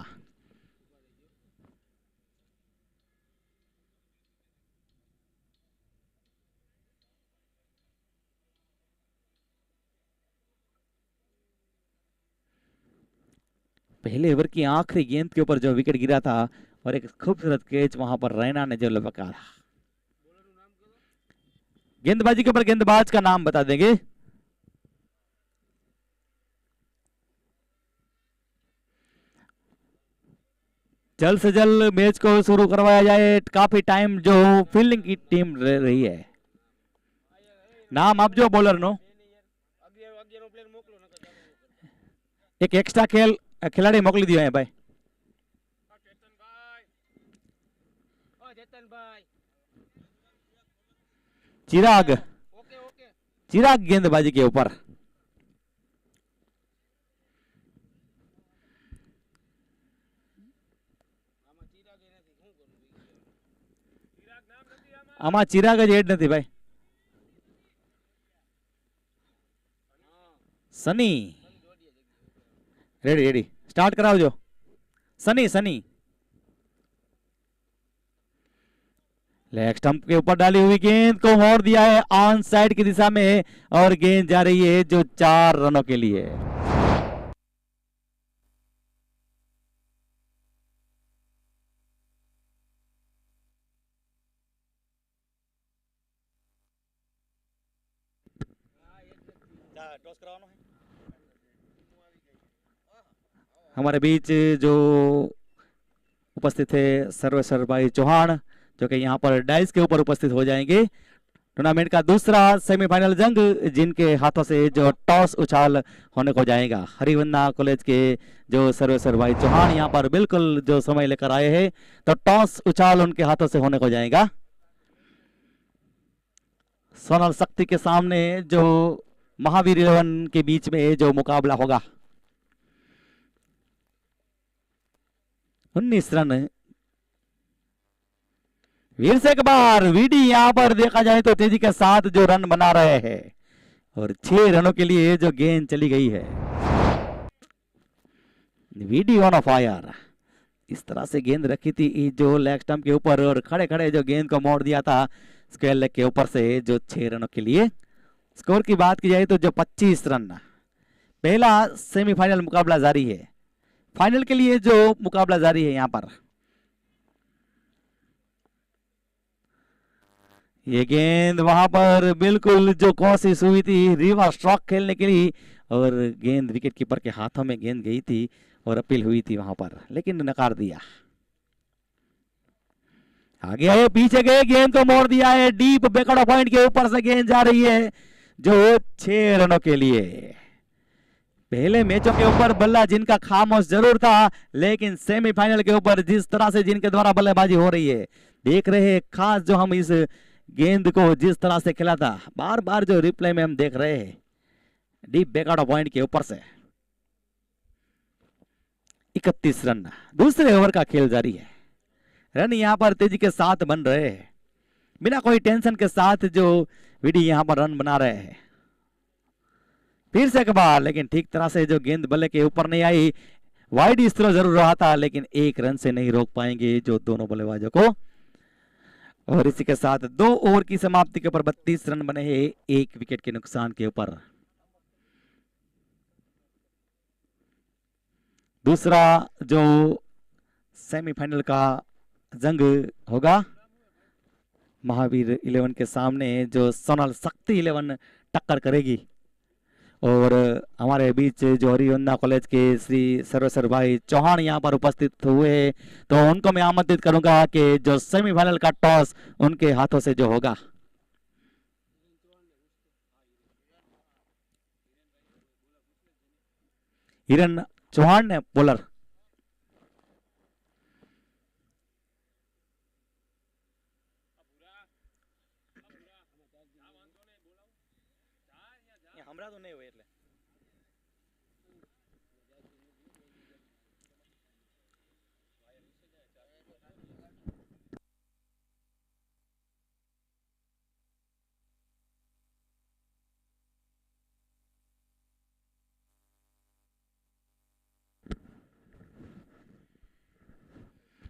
पहले ओवर की आखिरी गेंद के ऊपर जो विकेट गिरा था और एक खूबसूरत कैच वहां पर रैना ने जो लपका था। गेंदबाजी के ऊपर गेंदबाज का नाम बता देंगे। जल्द से जल्द मैच को शुरू करवाया जाए, काफी टाइम जो फील्डिंग की टीम रह रही है। नाम आप जो बॉलर नो एक एक्स्ट्रा खिलाड़ी मोकली दियो है भाई। चिराग गेंदबाजी के ऊपर आमा चिराग ज एड नहीं भाई। सनी रेडी रेडी स्टार्ट कराओ जो सनी सनी लेग स्टंप के ऊपर डाली हुई गेंद को मोड़ दिया है ऑन साइड की दिशा में और गेंद जा रही है जो 4 रनों के लिए। हमारे बीच जो उपस्थित है सर्वेश्वर भाई चौहान, जो कि यहाँ पर डाइस के ऊपर उपस्थित हो जाएंगे। टूर्नामेंट का दूसरा सेमीफाइनल जंग जिनके हाथों से जो टॉस उछाल होने को जाएगा। हरिवंदा कॉलेज के जो सर्वेश्वर भाई चौहान यहाँ पर बिल्कुल जो समय लेकर आए हैं, तो टॉस उछाल उनके हाथों से होने को जाएगा। सोनल शक्ति के सामने जो महावीर 11 के बीच में जो मुकाबला होगा। 19 रन वीर से एक बार वीडी यहां पर देखा जाए तो तेजी के साथ जो रन बना रहे हैं और 6 रनों के लिए जो गेंद चली गई है। वीडी ऑन फायर, इस तरह से गेंद रखी थी जो लेग स्टंप के ऊपर और खड़े खड़े जो गेंद को मोड़ दिया था स्क्वायर लेग के ऊपर से जो 6 रनों के लिए। स्कोर की बात की जाए तो जो 25 रन, पहला सेमीफाइनल मुकाबला जारी है, फाइनल के लिए जो मुकाबला जारी है। यहां पर ये गेंद वहां पर बिल्कुल जो कोशिश हुई थी रिवर्स स्ट्रोक खेलने के लिए और गेंद विकेट कीपर के हाथों में गेंद गई थी और अपील हुई थी वहां पर, लेकिन नकार दिया। आगे आए पीछे गए, गेंद को मोड़ दिया है डीप बैकआउट पॉइंट के ऊपर से गेंद जा रही है जो 6 रनों के लिए। पहले मैचों के ऊपर बल्ला जिनका खामोश जरूर था, लेकिन सेमीफाइनल के ऊपर जिस तरह से जिनके द्वारा बल्लेबाजी हो रही है, देख रहे हैं खास जो हम इस गेंद को जिस तरह से खेला था, बार बार जो रिप्ले में हम देख रहे हैं डीप बैकआउट पॉइंट के ऊपर से। 31 रन, दूसरे ओवर का खेल जारी है। रन यहां पर तेजी के साथ बन रहे हैं, बिना कोई टेंशन के साथ जो वीडी यहां पर रन बना रहे हैं। फिर से एक बार, लेकिन ठीक तरह से जो गेंद बल्ले के ऊपर नहीं आई। वाइड इस तरह जरूर रहा था, लेकिन 1 रन से नहीं रोक पाएंगे जो दोनों बल्लेबाजों को। और इसी के साथ 2 ओवर की समाप्ति के ऊपर 32 रन बने हैं 1 विकेट के नुकसान के ऊपर। दूसरा जो सेमीफाइनल का जंग होगा, महावीर 11 के सामने जो सोनल शक्ति 11 टक्कर करेगी। और हमारे बीच जो हरिवंदा कॉलेज के श्री सर्वेश्वर भाई चौहान यहाँ पर उपस्थित हुए, तो उनको मैं आमंत्रित करूंगा कि जो सेमीफाइनल का टॉस उनके हाथों से जो होगा। हिरन चौहान ने बॉलर। हमरा तो नहीं हुए એટલે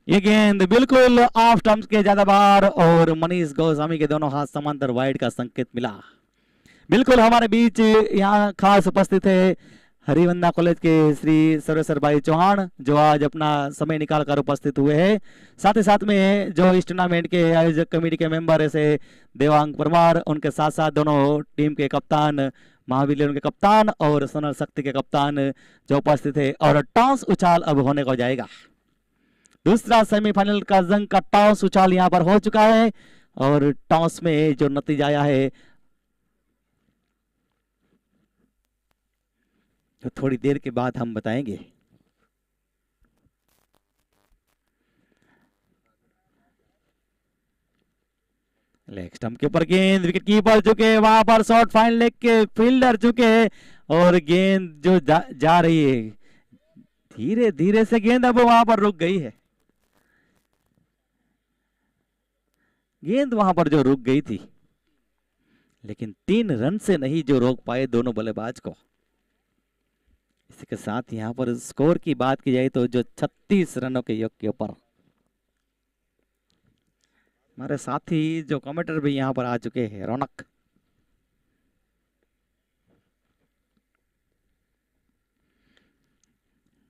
ये गेंद बिल्कुल ऑफ स्टंप्स के ज्यादा बार और मनीष गोस्वामी के दोनों हाथ समांतर वाइड का संकेत मिला। बिल्कुल हमारे बीच यहाँ खास उपस्थित है हरिवंदा कॉलेज के श्री सर्वेश्वर भाई चौहान जो आज अपना समय निकाल कर उपस्थित हुए हैं। साथ ही साथ में जो इस टूर्नामेंट के आयोजक कमेटी के मेंबर ऐसे देवांग परमार, उनके साथ साथ दोनों टीम के कप्तान महावीर के कप्तान और सोनल शक्ति के कप्तान जो उपस्थित है। और टॉस उछाल अब होने को जाएगा। दूसरा सेमीफाइनल का जंग का टॉस उछाल यहाँ पर हो चुका है और टॉस में जो नतीजा आया है तो थोड़ी देर के बाद हम बताएंगे। लेग स्टंप के ऊपर गेंद, विकेट कीपर चुके वहां पर शॉट फाइन लेग के फील्डर चुके और गेंद जो जा रही है धीरे धीरे से गेंद अब वहां पर रुक गई है। गेंद वहां पर जो रुक गई थी लेकिन 3 रन से नहीं जो रोक पाए दोनों बल्लेबाज को। इसी के साथ यहां पर स्कोर की बात की जाए तो जो 36 रनों के योग के ऊपर हमारे साथी जो कमेंटर भी यहां पर आ चुके हैं रौनक।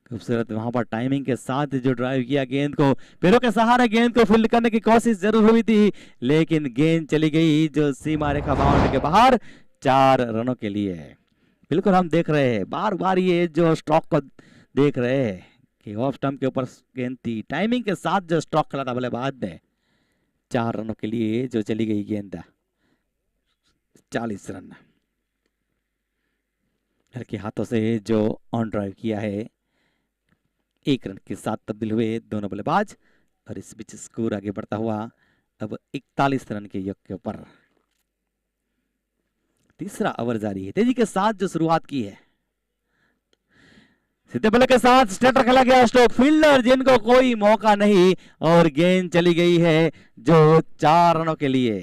खूबसूरत वहां पर टाइमिंग के साथ जो ड्राइव किया, गेंद को पैरों के सहारे गेंद को फील्ड करने की कोशिश जरूर हुई थी लेकिन गेंद चली गई जो सीमा रेखा बाउंड्री के बाहर 4 रनों के लिए। बिल्कुल हम देख रहे हैं बार बार ये जो स्ट्रोक को देख रहे हैं कि ऑफ स्टंप के ऊपर गेंद थी, टाइमिंग के साथ जो स्ट्रोक खेला था बल्लेबाज ने 4 रनों के लिए जो चली गई गेंद 40 रन के हाथों से जो ऑन ड्राइव किया है। 1 रन के साथ तब्दील हुए दोनों बल्लेबाज और इस बीच स्कोर आगे बढ़ता हुआ अब 41 रन के योग के ऊपर। तीसरा ओवर जारी है, तेजी के साथ जो शुरुआत की है। सीधे बल्ले के साथ स्ट्रेटर खेला गया स्ट्रोक, फील्डर जिनको कोई मौका नहीं और गेंद चली गई है जो 4 रनों के लिए।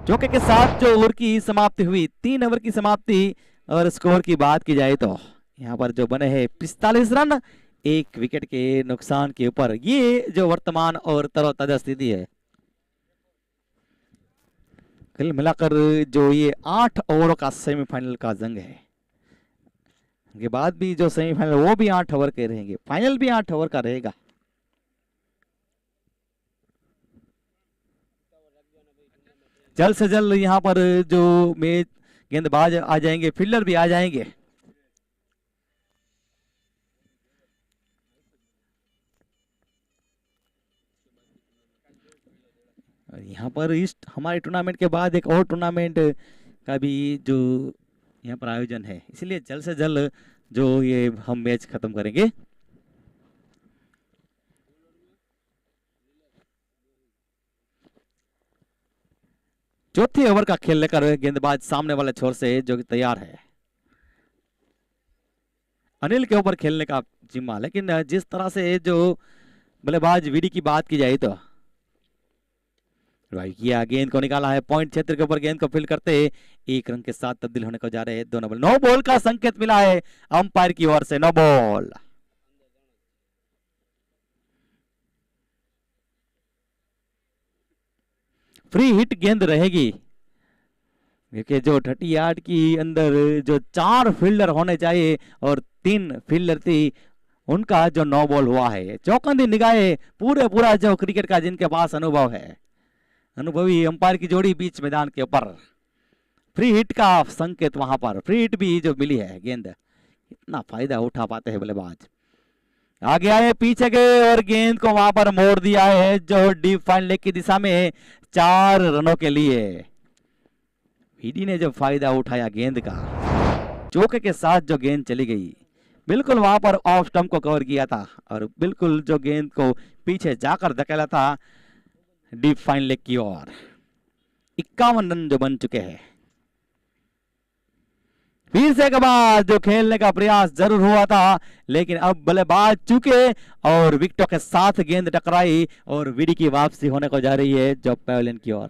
चौके के साथ जो ओवर की समाप्ति हुई, 3 ओवर की समाप्ति और स्कोर की बात की जाए तो यहाँ पर जो बने हैं 45 रन 1 विकेट के नुकसान के ऊपर। ये जो वर्तमान और तरोताजा स्थिति है कुल मिलाकर जो ये 8 ओवरों का सेमीफाइनल का जंग है। के बाद भी जो सेमीफाइनल वो भी 8 ओवर के रहेंगे, फाइनल भी 8 ओवर का रहेगा। जल्द से जल्द यहाँ पर जो मैच गेंदबाज आ जाएंगे, फील्डर भी आ जाएंगे। यहाँ पर इस हमारे टूर्नामेंट के बाद एक और टूर्नामेंट का भी जो यहाँ पर आयोजन है, इसलिए जल्द से जल्द जो ये हम मैच खत्म करेंगे। चौथे ओवर का खेल लेकर गेंदबाज सामने वाले छोर से जो कि तैयार है। अनिल के ऊपर खेलने का जिम्मा, लेकिन जिस तरह से जो बल्लेबाज वीडी की बात की जाए तो किया, गेंद को निकाला है पॉइंट क्षेत्र के ऊपर, गेंद को फील्ड करते 1 रन के साथ तब्दील होने को जा रहे हैं दोनों बॉल। नो बॉल का संकेत मिला है अंपायर की ओर से, नो बॉल। फ्री हिट गेंद रहेगी क्योंकि जो 30 यार्ड की अंदर जो 4 फील्डर होने चाहिए और 3 फील्डर थी, उनका जो नो बॉल हुआ है। चौकंदी निगाहें पूरा जो क्रिकेट का जिनके पास अनुभव है, अनुभवी अंपायर की जोड़ी बीच मैदान के ऊपर, फ्री हिट का संकेत वहां पर, फ्री हिट भी जो मिली है गेंद, इतना फायदा उठा पाते हैं बल्लेबाज। आगे आए पीछे गए और गेंद को वहां पर मोड़ दिया है जो डीप फाइन लेग की दिशा में 4 रनों के लिए। वीडी ने जो फायदा उठाया गेंद का, चौके के साथ जो गेंद चली गई, बिल्कुल वहां पर ऑफ स्टंप को कवर किया था और बिल्कुल जो गेंद को पीछे जाकर धकेला था डीप फाइन लेग की ओर। 51 रन जो बन चुके हैं। फिर से एक बार जो खेलने का प्रयास जरूर हुआ था, लेकिन अब बल्लेबाज चुके और विकेटों के साथ गेंद टकराई और विडी की वापसी होने को जा रही है जो पेविलियन की ओर।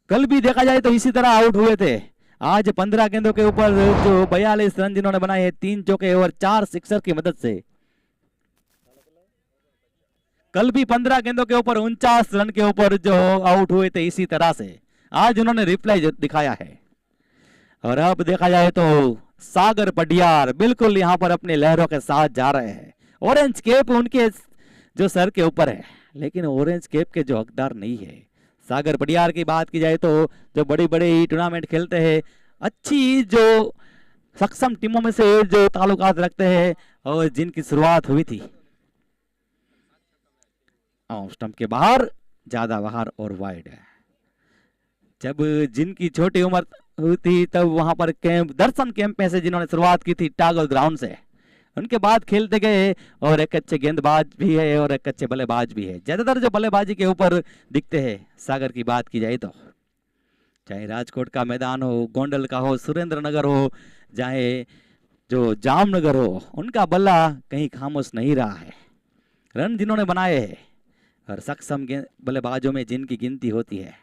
कल भी देखा जाए तो इसी तरह आउट हुए थे। आज 15 गेंदों के ऊपर जो 42 रन जिन्होंने बनाए हैं, 3 चौके और 4 सिक्सर की मदद से। कल भी 15 गेंदों के ऊपर 49 रन के ऊपर जो आउट हुए थे इसी तरह से। आज उन्होंने रिप्लाई दिखाया है। और अब देखा जाए तो सागर पडियार बिल्कुल यहां पर अपने लहरों के साथ जा रहे हैं। ऑरेंज कैप उनके जो सर के ऊपर है, लेकिन ऑरेंज कैप के जो हकदार नहीं है। सागर पडियार की बात की जाए तो जो बड़ी बड़ी टूर्नामेंट खेलते हैं, अच्छी जो सक्षम टीमों में से जो ताल्लुकात रखते हैं और जिनकी शुरुआत हुई थी स्टंप के बाहर, ज्यादा बाहर और वाइड है। जब जिनकी छोटी उम्र हुई थी तब वहां पर कैंप, दर्शन कैंप में से जिन्होंने शुरुआत की थी टागल ग्राउंड से, उनके बाद खेलते गए और एक अच्छे गेंदबाज भी है और एक अच्छे बल्लेबाज भी है। ज्यादातर जो बल्लेबाजी के ऊपर दिखते हैं सागर की बात की जाए तो, चाहे राजकोट का मैदान हो, गोंडल का हो, सुरेंद्र नगर हो, चाहे जो जामनगर हो, उनका बल्ला कहीं खामोश नहीं रहा है। रन जिन्होंने बनाए हैं और सक्षम बल्लेबाजों में जिनकी गिनती होती है।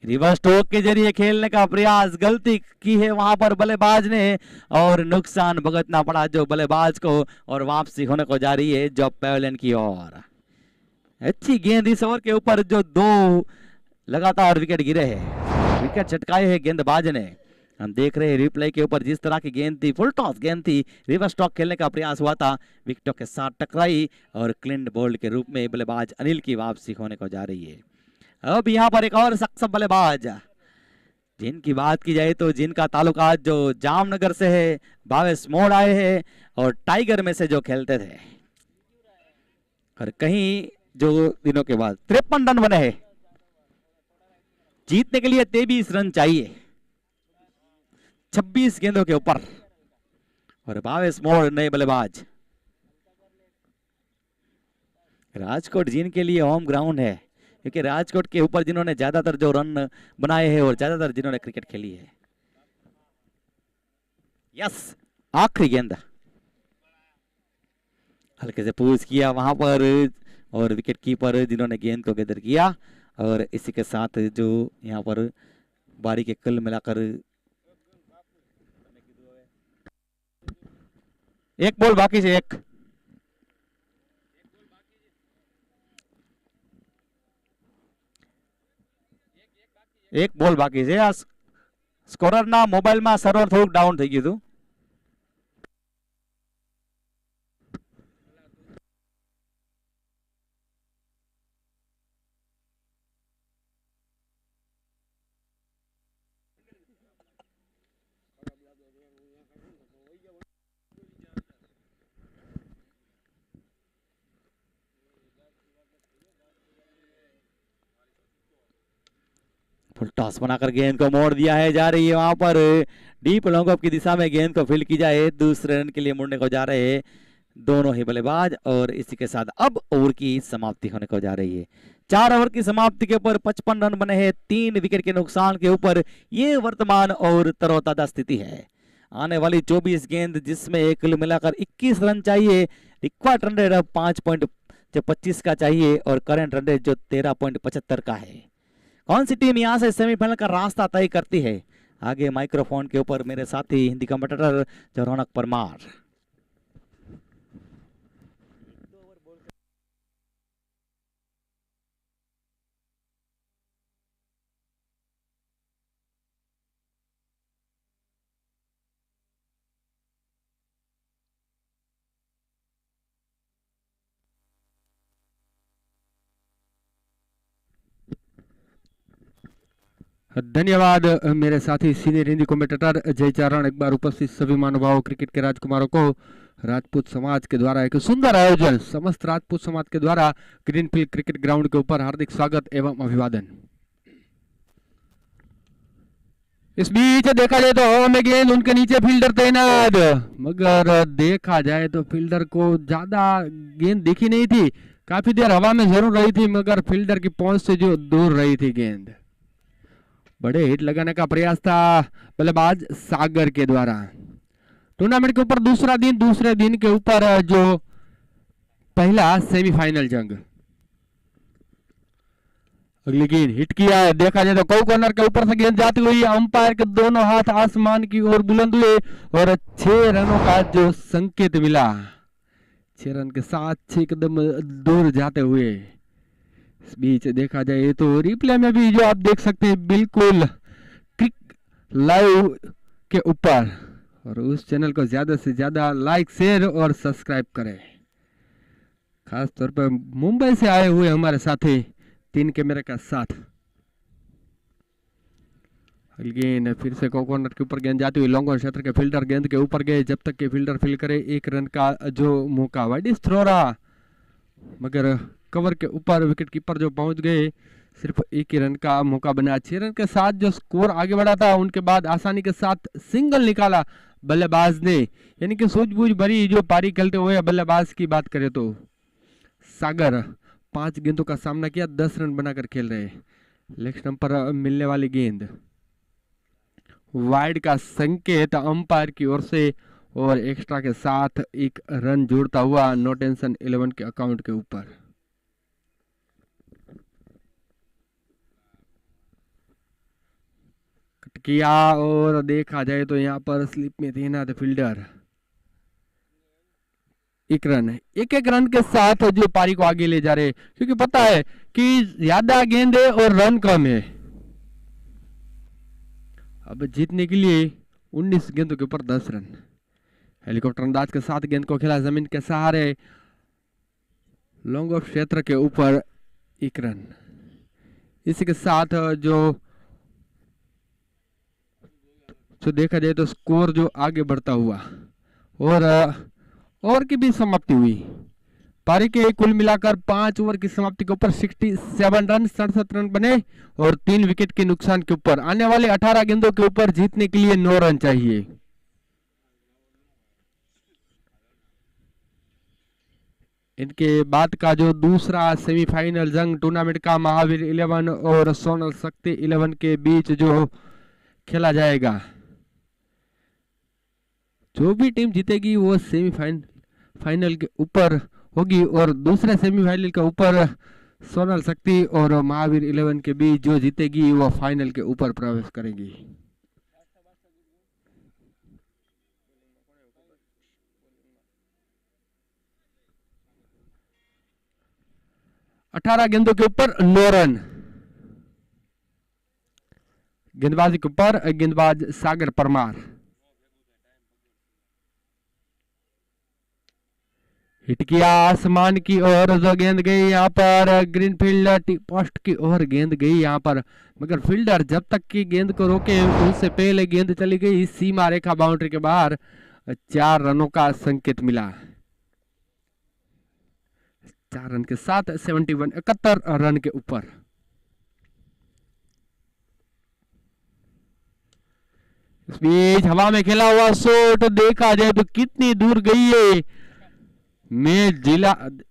रिवर्स स्ट्रोक के जरिए खेलने का प्रयास, गलती की है वहां पर बल्लेबाज ने और नुकसान भुगतना पड़ा जो बल्लेबाज को, और वापसी होने को जा रही है जो पेविलियन की ओर। अच्छी गेंद इस ओवर के ऊपर जो 2 लगातार विकेट गिरे हैं, विकेट छटकाए हैं गेंदबाज ने। हम देख रहे हैं रिप्ले के ऊपर जिस तरह की गेंद थी, फुल टॉस गेंद थी, रिवर्स स्ट्रोक खेलने का प्रयास हुआ था, विकेटों के साथ टकराई और क्लीन बोल्ड के रूप में बल्लेबाज अनिल की वापसी होने को जा रही है। अब यहाँ पर एक और सक्षम बल्लेबाज जिनकी बात की जाए तो जिनका ताल्लुकात जो जामनगर से है, भावेश मोड़ आए हैं और टाइगर में से जो खेलते थे, और कहीं जो दिनों के बाद 53 रन बने हैं। जीतने के लिए 23 रन चाहिए 26 गेंदों के ऊपर, और भावेश मोड़ नए बल्लेबाज। राजकोट जिनके लिए होम ग्राउंड है, क्योंकि राजकोट के ऊपर जिन्होंने ज्यादातर जो रन बनाए हैं और ज्यादातर जिन्होंने क्रिकेट खेली है। यस, आखिरी गेंद हल्के से पूछ किया वहां पर और विकेट कीपर जिन्होंने गेंद को गैदर किया, और इसी के साथ जो यहाँ पर बारी के कुल मिलाकर 1 बॉल बाकी से एक बॉल बाकी છે। આ સ્કોરરના મોબાઈલમાં સર્વર થોડુંક ડાઉન થઈ ગયું હતું। फुल टॉस बनाकर गेंद को मोड़ दिया है, जा रही है वहां पर डीप लॉन्ग ऑफ की दिशा में गेंद को फील्ड की जाए। दूसरे रन के लिए मुड़ने को जा रहे हैं दोनों ही बल्लेबाज, और इसी के साथ अब ओवर की समाप्ति होने को जा रही है। 4 ओवर की समाप्ति के ऊपर 55 रन बने हैं 3 विकेट के नुकसान के ऊपर। ये वर्तमान और तरोताजा स्थिति है। आने वाली 24 गेंद जिसमें कुल मिलाकर 21 रन चाहिए, रिक्वायर्ड रन रेट 5.25 का चाहिए और करंट रन रेट जो 13.75 का है। कौन सी टीम यहां से सेमीफाइनल का रास्ता तय करती है? आगे माइक्रोफोन के ऊपर मेरे साथी हिंदी कमेंटेटर जो रौनक परमार। धन्यवाद मेरे साथी सीनियर हिंदी कमेंटेटर जय चारण। एक बार उपस्थित सभी महानुभावों, क्रिकेट के राजकुमारों को राजपूत समाज के द्वारा एक सुंदर आयोजन समस्त राजपूत समाज के द्वारा ग्रीनफील्ड क्रिकेट ग्राउंड के ऊपर हार्दिक स्वागत एवं अभिवादन। इस बीच देखा जाए तो हवा में गेंद, उनके नीचे फील्डर तैनात, मगर देखा जाए तो फील्डर को ज्यादा गेंद दिखी नहीं थी, काफी देर हवा में जरूर रही थी मगर फील्डर की पहुंच से जो दूर रही थी गेंद। बड़े हिट लगाने का प्रयास था बल्लेबाज सागर के द्वारा। टूर्नामेंट के ऊपर दूसरा दिन, दूसरे दिन के ऊपर जो पहला सेमीफाइनल जंग। अगली गेंद हिट किया है, देखा जाए तो कॉर्नर के ऊपर से गेंद जाती हुई अंपायर के दोनों हाथ आसमान की ओर बुलंद हुए और 6 रनों का जो संकेत मिला, 6 रन के साथ 6 कदम दूर जाते हुए। इस बीच देखा जाए तो रिप्ले में भी जो आप देख सकते हैं बिल्कुल क्रिक लाइव के ऊपर, और उस चैनल को ज्यादा से ज्यादा लाइक, शेयर और सब्सक्राइब करें। खास तौर पर मुंबई से आए हुए हमारे साथी 3 कैमरे का साथ। गेंद फिर से कॉर्नर के ऊपर गेंद जाती हुई लॉन्ग ऑन क्षेत्र के फील्डर गेंद के ऊपर गए, जब तक कि फील्डर फील्ड करे 1 रन का जो मौका। वाइड थ्रो रहा मगर कवर के ऊपर विकेट कीपर जो पहुंच गए, सिर्फ 1 ही रन का मौका बना। 6 रन के साथ जो स्कोर आगे बढ़ा था, उनके बाद आसानी के साथ सिंगल निकाला बल्लेबाज ने, यानी कि सूझबूझ भरी जो पारी खेलते हुए बल्लेबाज की बात करें तो सागर 5 गेंदों का सामना किया, 10 रन बनाकर खेल रहे। लेग स्टंप पर मिलने वाली गेंद, वाइड का संकेत अंपायर की ओर से और एक्स्ट्रा के साथ 1 रन जोड़ता हुआ नो टेंशन 11 के अकाउंट के ऊपर। कट किया और देखा जाए तो यहाँ पर स्लिप में तैनात फील्डर 1 रन, एक रन के साथ जो पारी को आगे ले जा रहे, क्योंकि पता है कि ज्यादा गेंद है और रन कम है। अब जीतने के लिए 19 गेंदों के ऊपर 10 रन। हेलीकॉप्टर अंदाज के साथ गेंद को खेला जमीन के सहारे, लॉन्ग ऑफ क्षेत्र के ऊपर 1 रन। इसी के साथ जो देखा जाए तो स्कोर जो आगे बढ़ता हुआ और ओवर की भी समाप्ति हुई। पारी के कुल मिलाकर 5 ओवर की समाप्ति के ऊपर 67 रन, 67 रन बने और 3 विकेट के नुकसान के ऊपर। आने वाले 18 गेंदों के ऊपर जीतने के लिए 9 रन चाहिए। इनके बाद का जो दूसरा सेमीफाइनल जंग टूर्नामेंट का महावीर 11 और सोनल शक्ति 11 के बीच जो खेला जाएगा, जो भी टीम जीतेगी वो सेमीफाइनल के ऊपर होगी और दूसरे सेमीफाइनल के ऊपर सोनल शक्ति और महावीर 11 के बीच जो जीतेगी वो फाइनल के ऊपर प्रवेश करेगी। अठारह गेंदों के ऊपर 9 रन। गेंदबाजी के ऊपर गेंदबाज सागर परमार। हिट किया आसमान की ओर, जो गेंद गई यहाँ पर ग्रीन फील्ड टी पोस्ट की ओर गेंद गई यहाँ पर, मगर फील्डर जब तक की गेंद को रोके उससे पहले गेंद चली गई सीमा रेखा बाउंड्री के बाहर। 4 रनों का संकेत मिला। 4 रन के साथ 71 रन के ऊपर। इस बीच हवा में खेला हुआ शॉट देखा जाए तो कितनी दूर गई है, मैच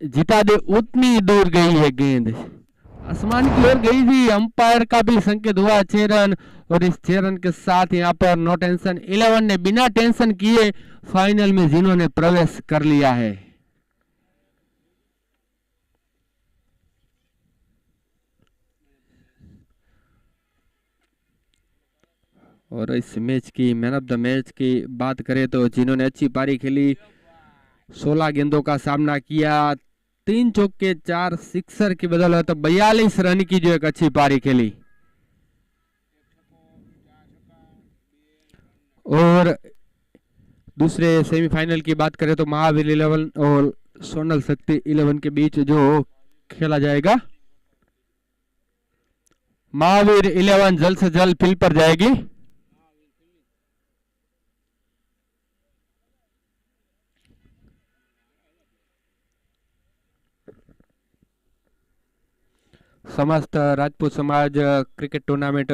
जिता दे उतनी दूर गई है गेंद, आसमान की ओर गई थी। अंपायर का भी संकेत हुआ 6 रन और इस 6 रन के साथ यहाँ पर नो टेंशन 11 ने बिना टेंशन किए फाइनल में जिन्होंने प्रवेश कर लिया है। और इस मैच की मैन ऑफ द मैच की बात करें तो जिन्होंने अच्छी पारी खेली, 16 गेंदों का सामना किया, 3 चौके 4 सिक्सर की बदौलत 42 रन की जो एक अच्छी पारी खेली। और दूसरे सेमीफाइनल की बात करें तो महावीर 11 और सोनल शक्ति 11 के बीच जो खेला जाएगा, महावीर 11 जल्द से जल्द फील्ड पर जाएगी। समस्त राजपूत समाज क्रिकेट टूर्नामेंट